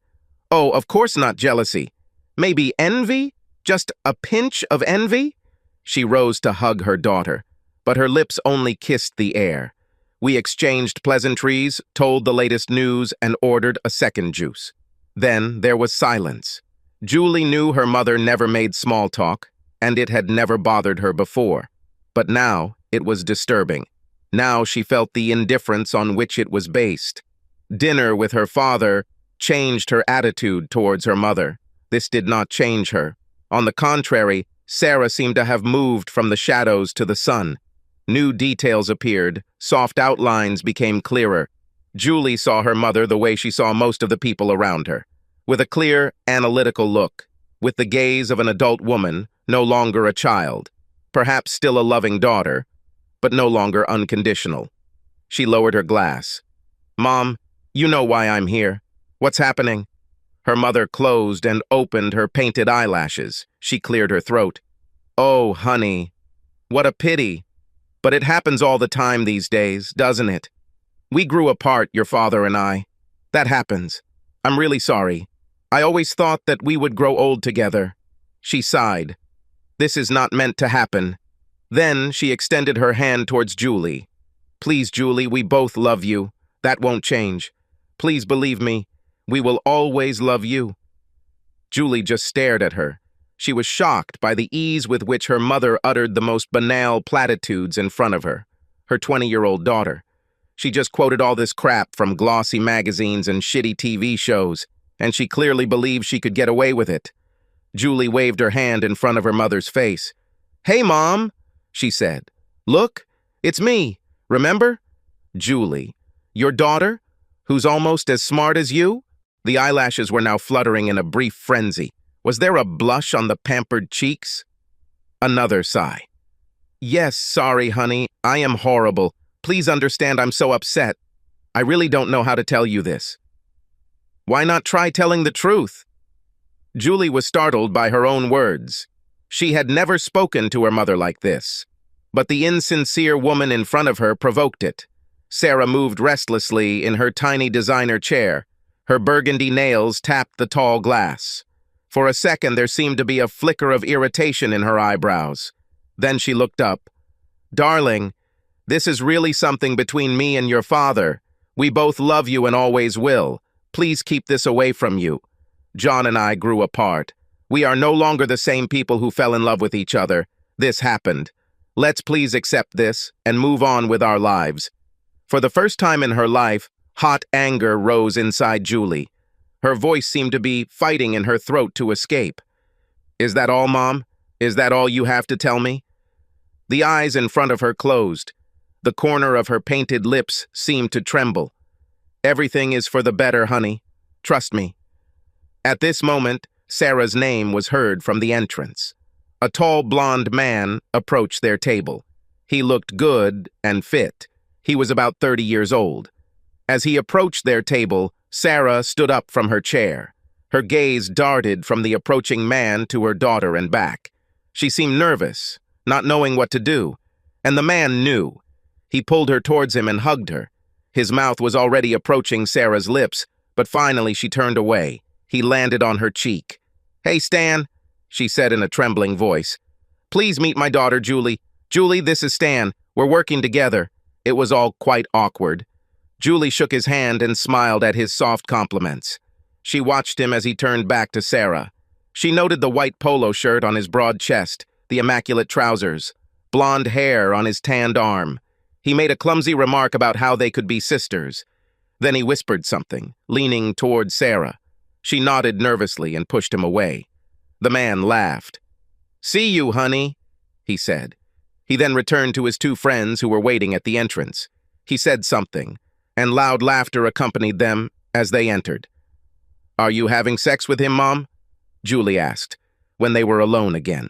Oh, of course not jealousy. Maybe envy? Just a pinch of envy? She rose to hug her daughter, but her lips only kissed the air. We exchanged pleasantries, told the latest news, and ordered a second juice. Then there was silence. Julie knew her mother never made small talk, and it had never bothered her before. But now it was disturbing. Now she felt the indifference on which it was based. Dinner with her father changed her attitude towards her mother. This did not change her. On the contrary, Sarah seemed to have moved from the shadows to the sun. New details appeared, soft outlines became clearer. Julie saw her mother the way she saw most of the people around her, with a clear, analytical look, with the gaze of an adult woman, no longer a child, perhaps still a loving daughter, but no longer unconditional. She lowered her glass. Mom, you know why I'm here. What's happening? Her mother closed and opened her painted eyelashes. She cleared her throat. Oh, honey, what a pity. But it happens all the time these days, doesn't it? We grew apart, your father and I. That happens. I'm really sorry. I always thought that we would grow old together. She sighed. This is not meant to happen. Then she extended her hand towards Julie. Please, Julie, we both love you. That won't change. Please believe me. We will always love you. Julie just stared at her. She was shocked by the ease with which her mother uttered the most banal platitudes in front of her, her 20-year-old daughter. She just quoted all this crap from glossy magazines and shitty TV shows, and she clearly believed she could get away with it. Julie waved her hand in front of her mother's face. Hey, Mom, she said. Look, It's me, remember? Julie. Your daughter? Who's almost as smart as you? The eyelashes were now fluttering in a brief frenzy. Was there a blush on the pampered cheeks? Another sigh. Yes, sorry, honey. I am horrible. Please understand I'm so upset. I really don't know how to tell you this. Why not try telling the truth? Julie was startled by her own words. She had never spoken to her mother like this. But the insincere woman in front of her provoked it. Sarah moved restlessly in her tiny designer chair. Her burgundy nails tapped the tall glass. For a second, there seemed to be a flicker of irritation in her eyebrows. Then she looked up. Darling, this is really something between me and your father. We both love you and always will. Please keep this away from you. John and I grew apart. We are no longer the same people who fell in love with each other. This happened. Let's please accept this and move on with our lives. For the first time in her life, hot anger rose inside Julie. Her voice seemed to be fighting in her throat to escape. Is that all, Mom? Is that all you have to tell me? The eyes in front of her closed. The corner of her painted lips seemed to tremble. Everything is for the better, honey. Trust me. At this moment, Sarah's name was heard from the entrance. A tall blonde man approached their table. He looked good and fit. He was about 30 years old. As he approached their table, Sarah stood up from her chair. Her gaze darted from the approaching man to her daughter and back. She seemed nervous, not knowing what to do, and the man knew. He pulled her towards him and hugged her. His mouth was already approaching Sarah's lips, but finally she turned away. He landed on her cheek. "Hey, Stan," she said in a trembling voice. "Please meet my daughter, Julie. Julie, this is Stan. We're working together." It was all quite awkward. Julie shook his hand and smiled at his soft compliments. She watched him as he turned back to Sarah. She noted the white polo shirt on his broad chest, the immaculate trousers, blonde hair on his tanned arm. He made a clumsy remark about how they could be sisters. Then he whispered something, leaning toward Sarah. She nodded nervously and pushed him away. The man laughed. "See you, honey," he said. He then returned to his two friends who were waiting at the entrance. He said something, and loud laughter accompanied them as they entered. "Are you having sex with him, Mom?" Julie asked, when they were alone again.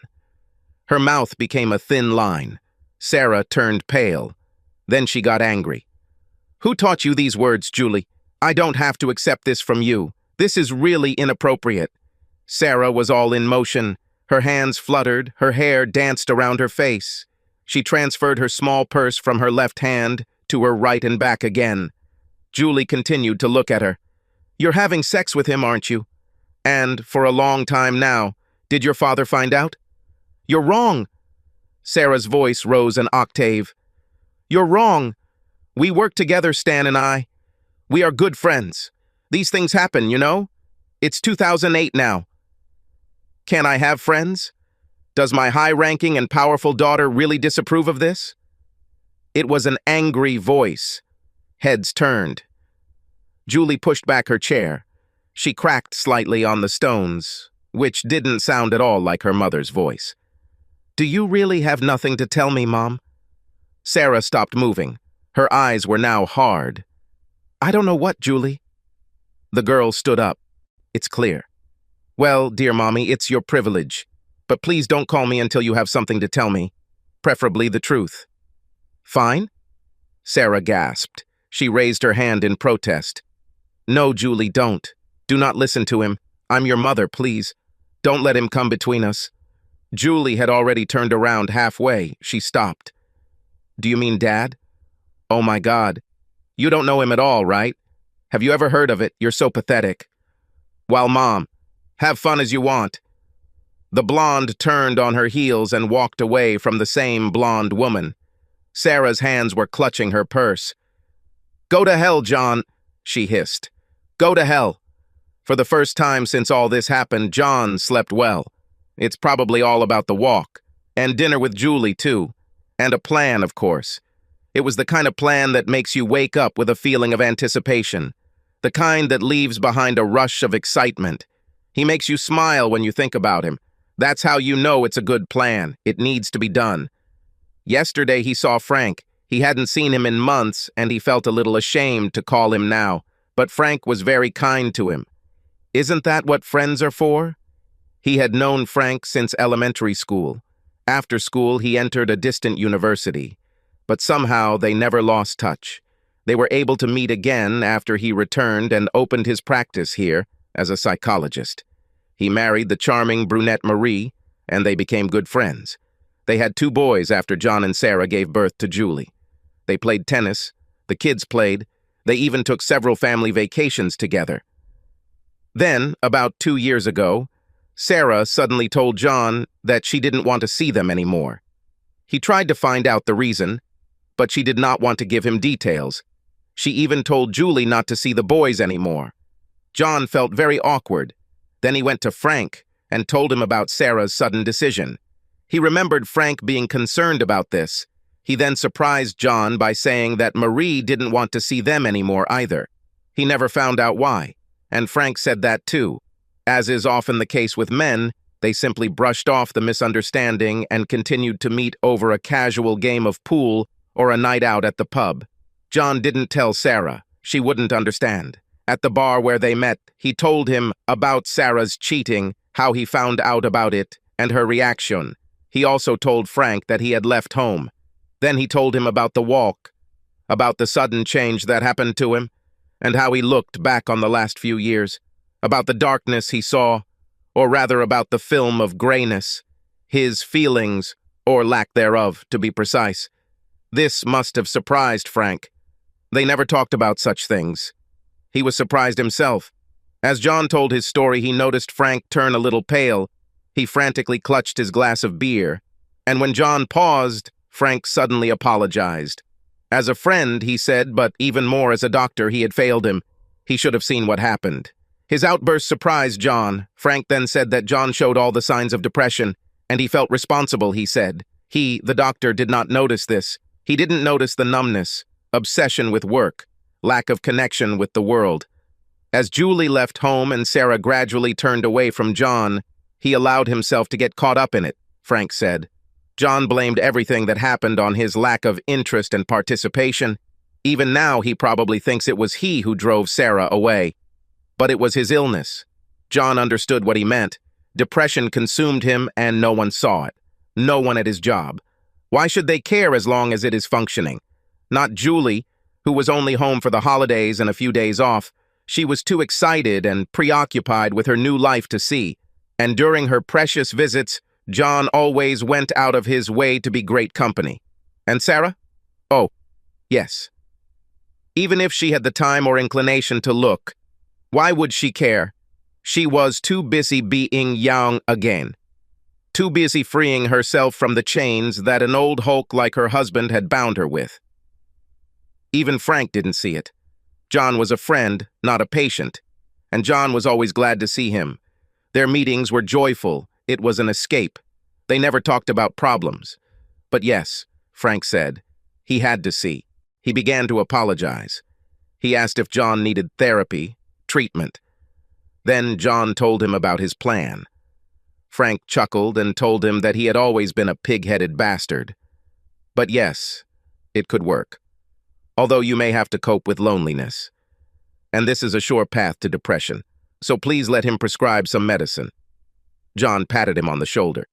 Her mouth became a thin line. Sarah turned pale. Then she got angry. "Who taught you these words, Julie? I don't have to accept this from you. This is really inappropriate." Sarah was all in motion. Her hands fluttered, her hair danced around her face. She transferred her small purse from her left hand to her right and back again. Julie continued to look at her. "You're having sex with him, aren't you? And for a long time now. Did your father find out?" "You're wrong." Sarah's voice rose an octave. "You're wrong. We work together, Stan and I. We are good friends. These things happen, you know? It's 2008 now. Can I have friends? Does my high-ranking and powerful daughter really disapprove of this?" It was an angry voice. Heads turned. Julie pushed back her chair. She cracked slightly on the stones, which didn't sound at all like her mother's voice. "Do you really have nothing to tell me, Mom?" Sarah stopped moving. Her eyes were now hard. "I don't know what, Julie." The girl stood up. "It's clear." "Well, dear Mommy, it's your privilege. But please don't call me until you have something to tell me. Preferably the truth." "Fine?" Sarah gasped. She raised her hand in protest. "No, Julie, don't. Do not listen to him. I'm your mother, please. Don't let him come between us." Julie had already turned around halfway. She stopped. "Do you mean Dad? Oh my God. You don't know him at all, right? Have you ever heard of it? You're so pathetic." "Well, Mom, have fun as you want." The blonde turned on her heels and walked away from the same blonde woman. Sarah's hands were clutching her purse. "Go to hell, John," she hissed. "Go to hell." For the first time since all this happened, John slept well. It's probably all about the walk. And dinner with Julie, too. And a plan, of course. It was the kind of plan that makes you wake up with a feeling of anticipation. The kind that leaves behind a rush of excitement. He makes you smile when you think about him. That's how you know it's a good plan. It needs to be done. Yesterday he saw Frank. He hadn't seen him in months, and he felt a little ashamed to call him now, but Frank was very kind to him. Isn't that what friends are for? He had known Frank since elementary school. After school, he entered a distant university, but somehow they never lost touch. They were able to meet again after he returned and opened his practice here as a psychologist. He married the charming brunette Marie, and they became good friends. They had 2 boys after John and Sarah gave birth to Julie. They played tennis, the kids played, they even took several family vacations together. Then, about 2 years ago, Sarah suddenly told John that she didn't want to see them anymore. He tried to find out the reason, but she did not want to give him details. She even told Julie not to see the boys anymore. John felt very awkward. Then he went to Frank and told him about Sarah's sudden decision. He remembered Frank being concerned about this. He then surprised John by saying that Marie didn't want to see them anymore either. He never found out why, and Frank said that too. As is often the case with men, they simply brushed off the misunderstanding and continued to meet over a casual game of pool or a night out at the pub. John didn't tell Sarah. She wouldn't understand. At the bar where they met, he told him about Sarah's cheating, how he found out about it, and her reaction. He also told Frank that he had left home. Then he told him about the walk, about the sudden change that happened to him, and how he looked back on the last few years, about the darkness he saw, or rather about the film of grayness, his feelings, or lack thereof, to be precise. This must have surprised Frank. They never talked about such things. He was surprised himself. As John told his story, he noticed Frank turn a little pale. He frantically clutched his glass of beer, and when John paused, Frank suddenly apologized. As a friend, he said, but even more as a doctor, he had failed him. He should have seen what happened. His outburst surprised John. Frank then said that John showed all the signs of depression, and he felt responsible, he said. He, the doctor, did not notice this. He didn't notice the numbness, obsession with work, lack of connection with the world. As Julie left home and Sarah gradually turned away from John, he allowed himself to get caught up in it, Frank said. John blamed everything that happened on his lack of interest and participation. Even now, he probably thinks it was he who drove Sarah away. But it was his illness. John understood what he meant. Depression consumed him and no one saw it. No one at his job. Why should they care as long as it is functioning? Not Julie, who was only home for the holidays and a few days off. She was too excited and preoccupied with her new life to see. And during her precious visits, John always went out of his way to be great company. And Sarah? Oh, yes. Even if she had the time or inclination to look, why would she care? She was too busy being young again. Too busy freeing herself from the chains that an old hulk like her husband had bound her with. Even Frank didn't see it. John was a friend, not a patient, and John was always glad to see him. Their meetings were joyful. It was an escape. They never talked about problems. But yes, Frank said, he had to see. He began to apologize. He asked if John needed therapy, treatment. Then John told him about his plan. Frank chuckled and told him that he had always been a pig-headed bastard. But yes, it could work. Although you may have to cope with loneliness. And this is a sure path to depression, so please let him prescribe some medicine. John patted him on the shoulder.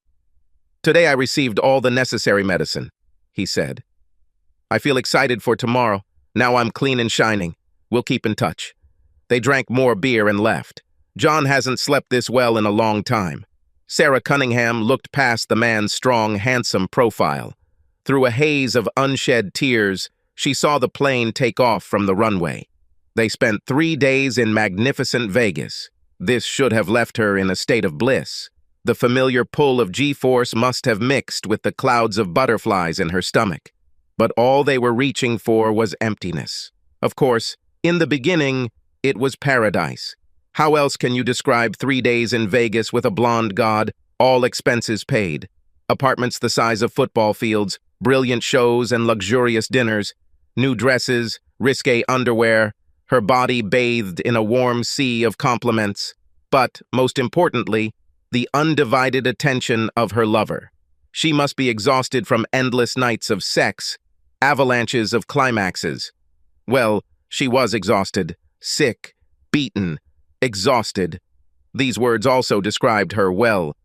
Today I received all the necessary medicine, he said. I feel excited for tomorrow. Now I'm clean and shining. We'll keep in touch. They drank more beer and left. John hasn't slept this well in a long time. Sarah Cunningham looked past the man's strong, handsome profile. Through a haze of unshed tears, she saw the plane take off from the runway. They spent 3 days in magnificent Vegas. This should have left her in a state of bliss. The familiar pull of G-force must have mixed with the clouds of butterflies in her stomach. But all they were reaching for was emptiness. Of course, in the beginning, it was paradise. How else can you describe 3 days in Vegas with a blonde god, all expenses paid? Apartments the size of football fields, brilliant shows and luxurious dinners, new dresses, risque underwear, her body bathed in a warm sea of compliments. But, most importantly, the undivided attention of her lover. She must be exhausted from endless nights of sex, avalanches of climaxes. Well, she was exhausted, sick, beaten, exhausted. These words also described her well.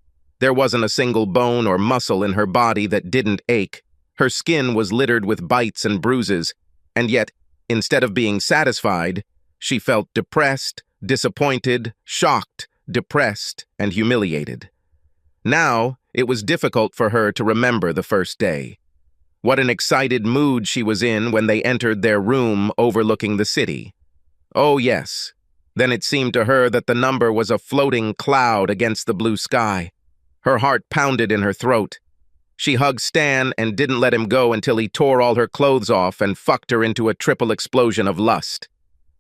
There wasn't a single bone or muscle in her body that didn't ache. Her skin was littered with bites and bruises, and yet, instead of being satisfied, she felt depressed, disappointed, shocked, depressed, and humiliated. Now, it was difficult for her to remember the first day. What an excited mood she was in when they entered their room overlooking the city. Oh, yes. Then it seemed to her that the number was a floating cloud against the blue sky. Her heart pounded in her throat. She hugged Stan and didn't let him go until he tore all her clothes off and fucked her into a triple explosion of lust.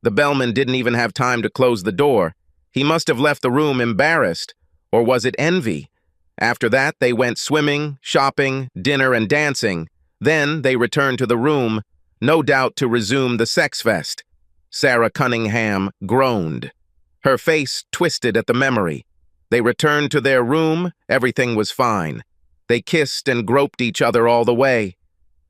The bellman didn't even have time to close the door. He must have left the room embarrassed. Or was it envy? After that, they went swimming, shopping, dinner, and dancing. Then they returned to the room, no doubt to resume the sex fest. Sarah Cunningham groaned. Her face twisted at the memory. They returned to their room, everything was fine. They kissed and groped each other all the way.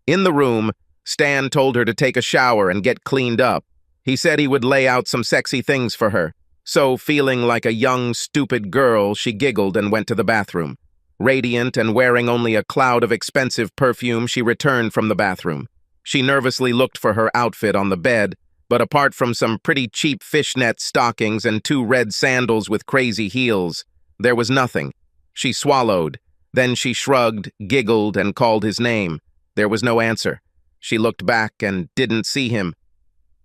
In the room, Stan told her to take a shower and get cleaned up. He said he would lay out some sexy things for her. So, feeling like a young, stupid girl, she giggled and went to the bathroom. Radiant and wearing only a cloud of expensive perfume, she returned from the bathroom. She nervously looked for her outfit on the bed, but apart from some pretty cheap fishnet stockings and 2 red sandals with crazy heels, there was nothing. She swallowed. Then she shrugged, giggled, and called his name. There was no answer. She looked back and didn't see him.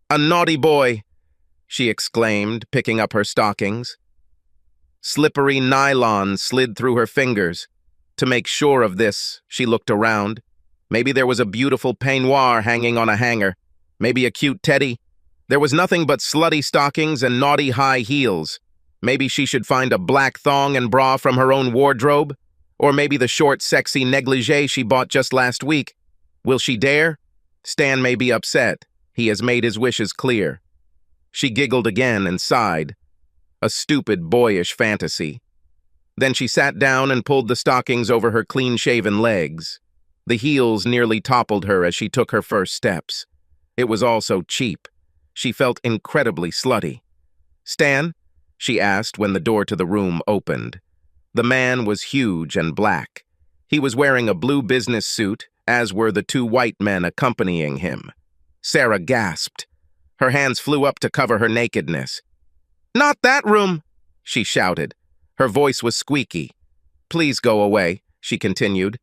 "A naughty boy!" she exclaimed, picking up her stockings. Slippery nylon slid through her fingers. To make sure of this, she looked around. Maybe there was a beautiful peignoir hanging on a hanger. Maybe a cute teddy. There was nothing but slutty stockings and naughty high heels. Maybe she should find a black thong and bra from her own wardrobe. Or maybe the short, sexy negligee she bought just last week. Will she dare? Stan may be upset. He has made his wishes clear. She giggled again and sighed. A stupid, boyish fantasy. Then she sat down and pulled the stockings over her clean-shaven legs. The heels nearly toppled her as she took her first steps. It was all so cheap. She felt incredibly slutty. "Stan?" she asked when the door to the room opened. The man was huge and black. He was wearing a blue business suit, as were the 2 white men accompanying him. Sarah gasped. Her hands flew up to cover her nakedness. "Not that room!" she shouted. Her voice was squeaky. "Please go away," she continued.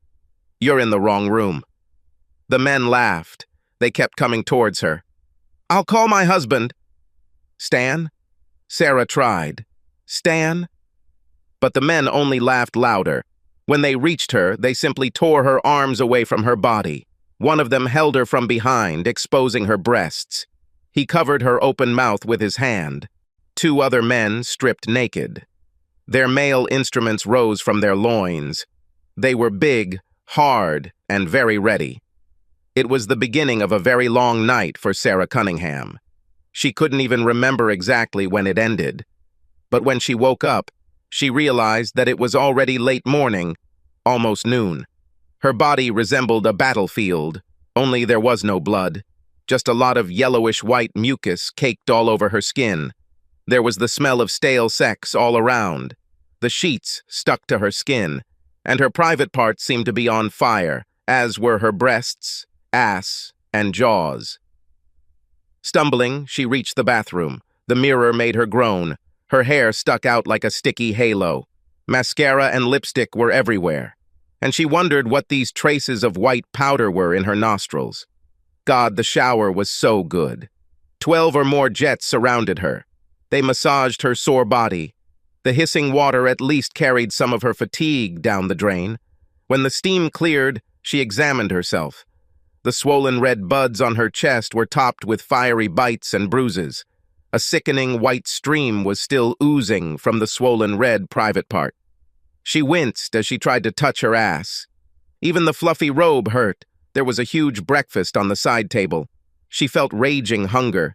"You're in the wrong room." The men laughed. They kept coming towards her. "I'll call my husband." "Stan?" Sarah tried. "Stan?" But the men only laughed louder. When they reached her, they simply tore her arms away from her body. One of them held her from behind, exposing her breasts. He covered her open mouth with his hand. 2 other men stripped naked. Their male instruments rose from their loins. They were big, hard, and very ready. It was the beginning of a very long night for Sarah Cunningham. She couldn't even remember exactly when it ended. But when she woke up, she realized that it was already late morning, almost noon. Her body resembled a battlefield, only there was no blood. Just a lot of yellowish-white mucus caked all over her skin. There was the smell of stale sex all around. The sheets stuck to her skin, and her private parts seemed to be on fire, as were her breasts, ass, and jaws. Stumbling, she reached the bathroom. The mirror made her groan. Her hair stuck out like a sticky halo. Mascara and lipstick were everywhere. And she wondered what these traces of white powder were in her nostrils. God, the shower was so good. 12 or more jets surrounded her. They massaged her sore body. The hissing water at least carried some of her fatigue down the drain. When the steam cleared, she examined herself. The swollen red buds on her chest were topped with fiery bites and bruises. A sickening white stream was still oozing from the swollen red private part. She winced as she tried to touch her ass. Even the fluffy robe hurt. There was a huge breakfast on the side table. She felt raging hunger.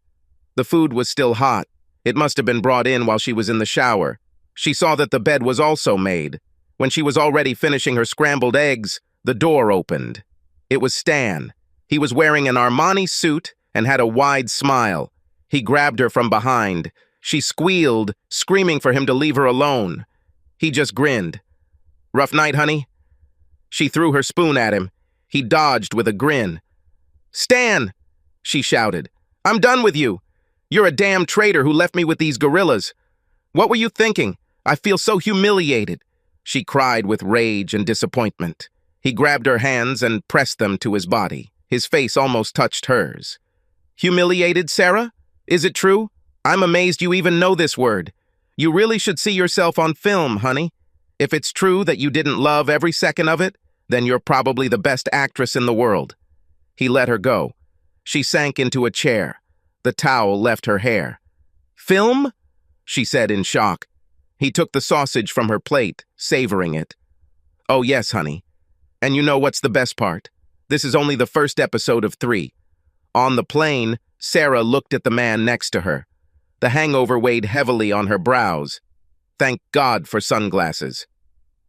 The food was still hot. It must have been brought in while she was in the shower. She saw that the bed was also made. When she was already finishing her scrambled eggs, the door opened. It was Stan. He was wearing an Armani suit and had a wide smile. He grabbed her from behind. She squealed, screaming for him to leave her alone. He just grinned. "Rough night, honey?" She threw her spoon at him. He dodged with a grin. "Stan!" she shouted. "I'm done with you. You're a damn traitor who left me with these gorillas. What were you thinking? I feel so humiliated," she cried with rage and disappointment. He grabbed her hands and pressed them to his body. His face almost touched hers. "Humiliated, Sarah? Is it true? I'm amazed you even know this word. You really should see yourself on film, honey. If it's true that you didn't love every second of it, then you're probably the best actress in the world." He let her go. She sank into a chair. The towel left her hair. "Film?" she said in shock. He took the sausage from her plate, savoring it. "Oh yes, honey. And you know what's the best part? This is only the first episode of 3. On the plane, Sarah looked at the man next to her. The hangover weighed heavily on her brows. Thank God for sunglasses.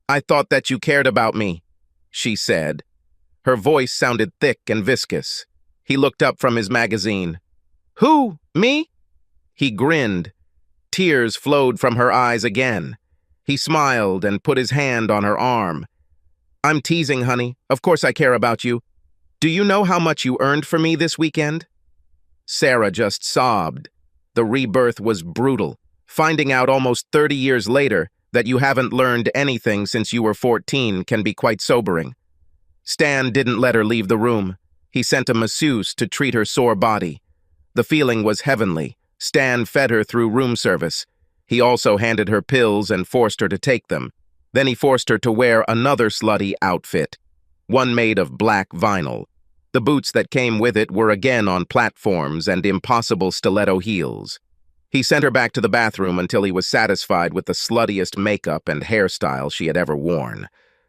"I thought that you cared about me," she said. Her voice sounded thick and viscous. He looked up from his magazine. "Who? Me?" He grinned. Tears flowed from her eyes again. He smiled and put his hand on her arm. "I'm teasing, honey. Of course I care about you. Do you know how much you earned for me this weekend?" Sarah just sobbed. The rebirth was brutal. Finding out almost 30 years later that you haven't learned anything since you were 14 can be quite sobering. Stan didn't let her leave the room. He sent a masseuse to treat her sore body. The feeling was heavenly. Stan fed her through room service. He also handed her pills and forced her to take them. Then he forced her to wear another slutty outfit, one made of black vinyl. The boots that came with it were again on platforms and impossible stiletto heels. He sent her back to the bathroom until he was satisfied with the sluttiest makeup and hairstyle she had ever worn.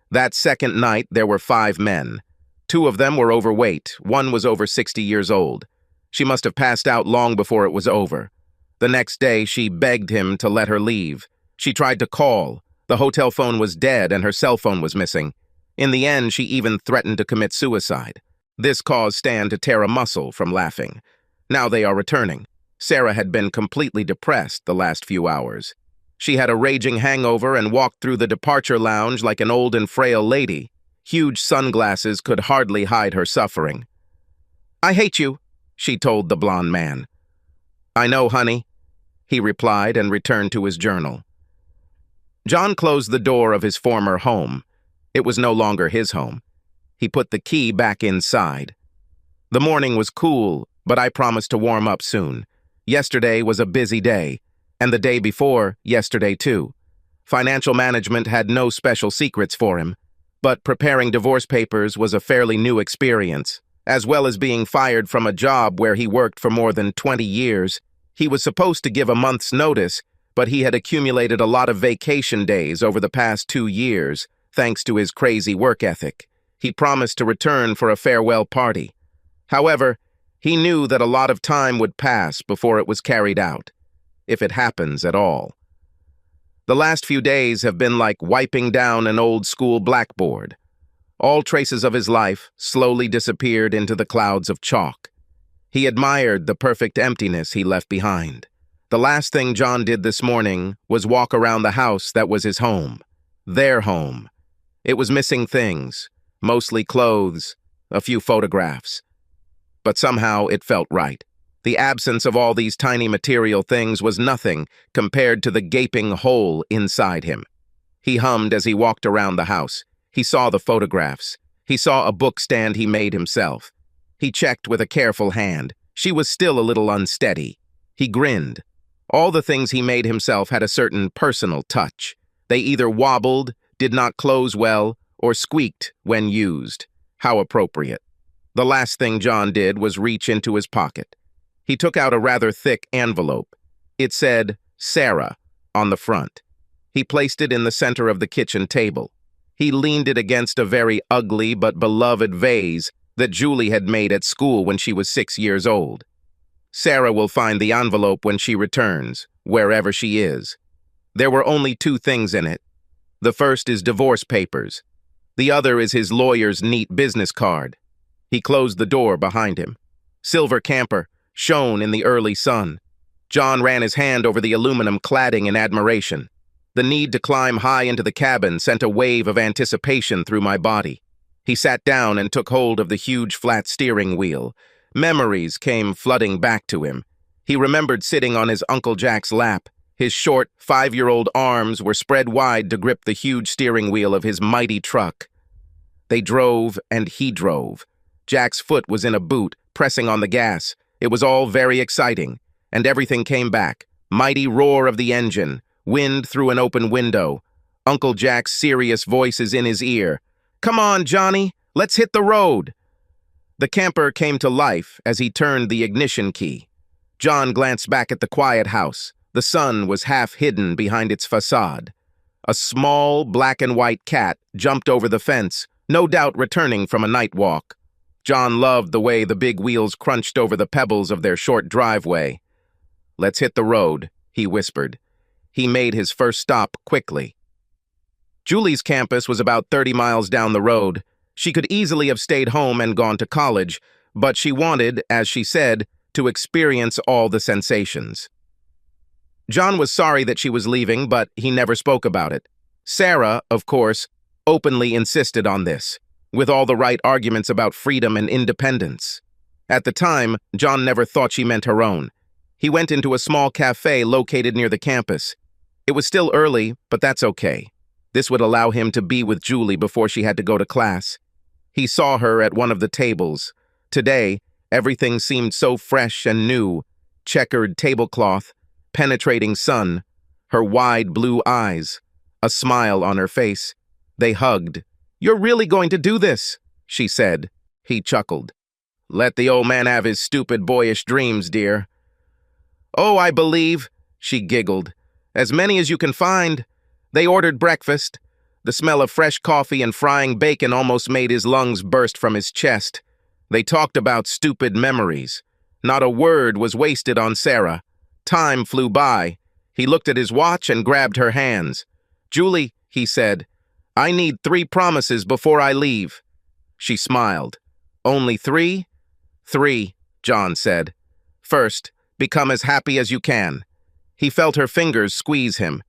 That second night, there were 5 men. 2 of them were overweight. One was over 60 years old. She must have passed out long before it was over. The next day, she begged him to let her leave. She tried to call. The hotel phone was dead and her cell phone was missing. In the end, she even threatened to commit suicide. This caused Stan to tear a muscle from laughing. Now they are returning. Sarah had been completely depressed the last few hours. She had a raging hangover and walked through the departure lounge like an old and frail lady. Huge sunglasses could hardly hide her suffering. "I hate you," she told the blonde man. "I know, honey," he replied and returned to his journal. John closed the door of his former home. It was no longer his home. He put the key back inside. The morning was cool, but I promised to warm up soon. Yesterday was a busy day, and the day before, yesterday too. Financial management had no special secrets for him, but preparing divorce papers was a fairly new experience. As well as being fired from a job where he worked for more than 20 years, he was supposed to give a month's notice, but he had accumulated a lot of vacation days over the past 2 years, thanks to his crazy work ethic. He promised to return for a farewell party. However, he knew that a lot of time would pass before it was carried out, if it happens at all. The last few days have been like wiping down an old-school blackboard. All traces of his life slowly disappeared into the clouds of chalk. He admired the perfect emptiness he left behind. The last thing John did this morning was walk around the house that was his home. Their home. It was missing things, mostly clothes, a few photographs. But somehow it felt right. The absence of all these tiny material things was nothing compared to the gaping hole inside him. He hummed as he walked around the house. He saw the photographs. He saw a book stand he made himself. He checked with a careful hand. She was still a little unsteady. He grinned. All the things he made himself had a certain personal touch. They either wobbled, did not close well, or squeaked when used. How appropriate. The last thing John did was reach into his pocket. He took out a rather thick envelope. It said, "Sarah," on the front. He placed it in the center of the kitchen table. He leaned it against a very ugly but beloved vase that Julie had made at school when she was 6 years old. Sarah will find the envelope when she returns, wherever she is. There were only 2 things in it. The first is divorce papers. The other is his lawyer's neat business card. He closed the door behind him. Silver camper shone in the early sun. John ran his hand over the aluminum cladding in admiration. The need to climb high into the cabin sent a wave of anticipation through my body. He sat down and took hold of the huge flat steering wheel. Memories came flooding back to him. He remembered sitting on his Uncle Jack's lap. His short, 5-year-old arms were spread wide to grip the huge steering wheel of his mighty truck. They drove and he drove. Jack's foot was in a boot, pressing on the gas. It was all very exciting, and everything came back. Mighty roar of the engine, wind through an open window. Uncle Jack's serious voices in his ear. "Come on, Johnny, let's hit the road." The camper came to life as he turned the ignition key. John glanced back at the quiet house. The sun was half hidden behind its facade. A small black and white cat jumped over the fence, no doubt returning from a night walk. John loved the way the big wheels crunched over the pebbles of their short driveway. "Let's hit the road," he whispered. He made his first stop quickly. Julie's campus was about 30 miles down the road. She could easily have stayed home and gone to college, but she wanted, as she said, to experience all the sensations. John was sorry that she was leaving, but he never spoke about it. Sarah, of course, openly insisted on this, with all the right arguments about freedom and independence. At the time, John never thought she meant her own. He went into a small cafe located near the campus. It was still early, but that's okay. This would allow him to be with Julie before she had to go to class. He saw her at one of the tables. Today, everything seemed so fresh and new. Checkered tablecloth, penetrating sun, her wide blue eyes, a smile on her face. They hugged. "You're really going to do this?" she said. He chuckled. "Let the old man have his stupid boyish dreams, dear." "Oh, I believe," she giggled. "As many as you can find." They ordered breakfast. The smell of fresh coffee and frying bacon almost made his lungs burst from his chest. They talked about stupid memories. Not a word was wasted on Sarah. Time flew by. He looked at his watch and grabbed her hands. "Julie," he said, "I need 3 promises before I leave." She smiled. "Only 3? 3, John said. "First, become as happy as you can." He felt her fingers squeeze him.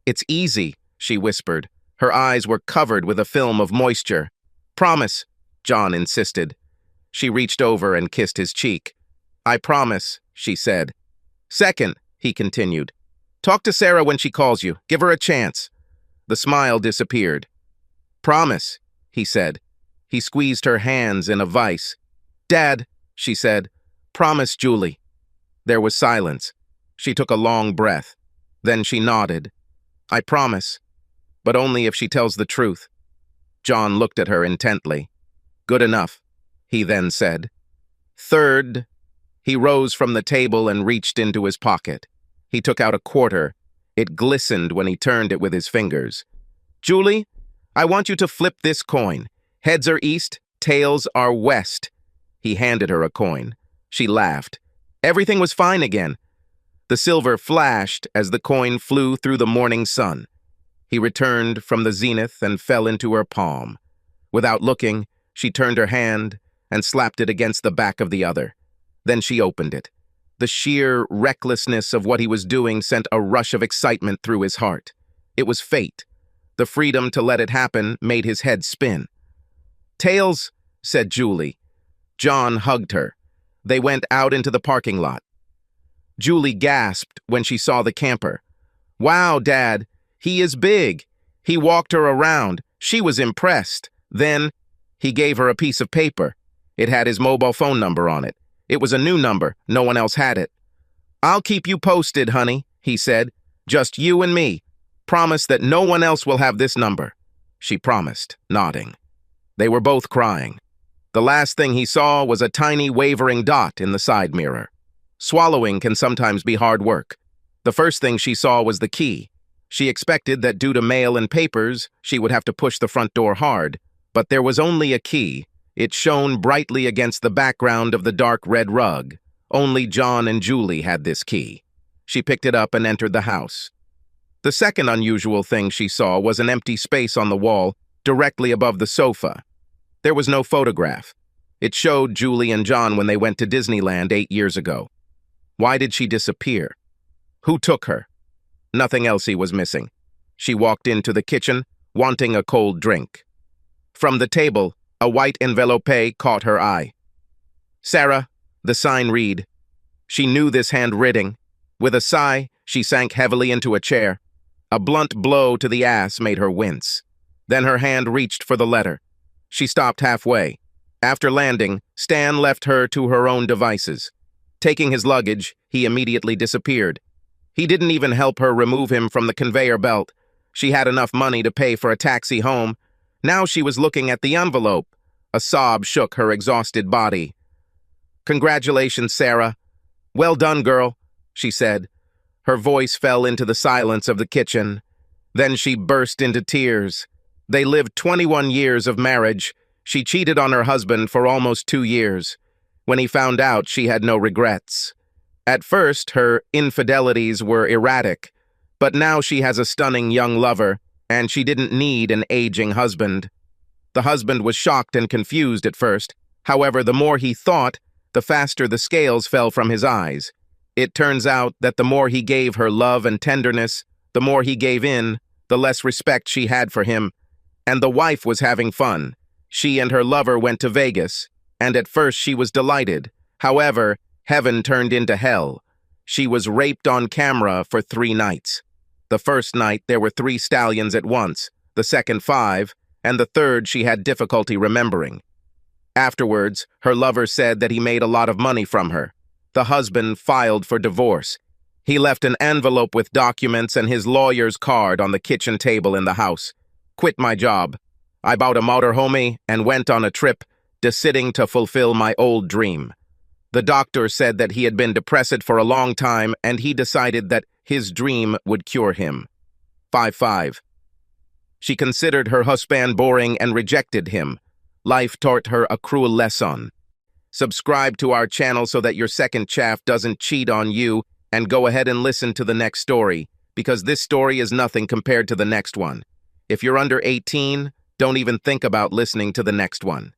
"It's easy," she whispered. Her eyes were covered with a film of moisture. "Promise," John insisted. She reached over and kissed his cheek. "I promise," she said. "Second," he continued, "talk to Sarah when she calls you. Give her a chance." The smile disappeared. "Promise," he said. He squeezed her hands in a vice. "Dad," she said, "promise Julie." There was silence. She took a long breath. Then she nodded. "I promise, but only if she tells the truth." John looked at her intently. "Good enough," he then said. Third, he rose from the table and reached into his pocket. He took out a quarter. It glistened when he turned it with his fingers. "Julie, I want you to flip this coin. Heads are east, tails are west." He handed her a coin. She laughed. Everything was fine again. The silver flashed as the coin flew through the morning sun. He returned from the zenith and fell into her palm. Without looking, she turned her hand and slapped it against the back of the other. Then she opened it. The sheer recklessness of what he was doing sent a rush of excitement through his heart. It was fate. The freedom to let it happen made his head spin. "Tails," said Julie. John hugged her. They went out into the parking lot. Julie gasped when she saw the camper. "Wow, Dad, he is big." He walked her around. She was impressed. Then he gave her a piece of paper. It had his mobile phone number on it. It was a new number. No one else had it. "I'll keep you posted, honey," he said. "Just you and me. Promise that no one else will have this number." She promised, nodding. They were both crying. The last thing he saw was a tiny wavering dot in the side mirror. Swallowing can sometimes be hard work. The first thing she saw was the key. She expected that due to mail and papers, she would have to push the front door hard. But there was only a key. It shone brightly against the background of the dark red rug. Only John and Julie had this key. She picked it up and entered the house. The second unusual thing she saw was an empty space on the wall directly above the sofa. There was no photograph. It showed Julie and John when they went to Disneyland 8 years ago. Why did she disappear? Who took her? Nothing else he was missing. She walked into the kitchen, wanting a cold drink. From the table, a white envelope caught her eye. Sarah, the sign read. She knew this handwriting. With a sigh, she sank heavily into a chair. A blunt blow to the ass made her wince. Then her hand reached for the letter. She stopped halfway. After landing, Stan left her to her own devices. Taking his luggage, he immediately disappeared. He didn't even help her remove him from the conveyor belt. She had enough money to pay for a taxi home. Now she was looking at the envelope. A sob shook her exhausted body. "Congratulations, Sarah. Well done, girl," she said. Her voice fell into the silence of the kitchen. Then she burst into tears. They lived 21 years of marriage. She cheated on her husband for almost 2 years. When he found out, she had no regrets. At first, her infidelities were erratic, but now she has a stunning young lover, and she didn't need an aging husband. The husband was shocked and confused at first. However, the more he thought, the faster the scales fell from his eyes. It turns out that the more he gave her love and tenderness, the more he gave in, the less respect she had for him. And the wife was having fun. She and her lover went to Vegas, and at first she was delighted. However, heaven turned into hell. She was raped on camera for 3 nights. The first night there were 3 stallions at once, the second 5, and the third she had difficulty remembering. Afterwards, her lover said that he made a lot of money from her. The husband filed for divorce. He left an envelope with documents and his lawyer's card on the kitchen table in the house. "Quit my job. I bought a motorhome and went on a trip, deciding to fulfill my old dream." The doctor said that he had been depressed for a long time and he decided that his dream would cure him. 5-5. She considered her husband boring and rejected him. Life taught her a cruel lesson. Subscribe to our channel so that your second chaff doesn't cheat on you, and go ahead and listen to the next story, because this story is nothing compared to the next one. If you're under 18, don't even think about listening to the next one.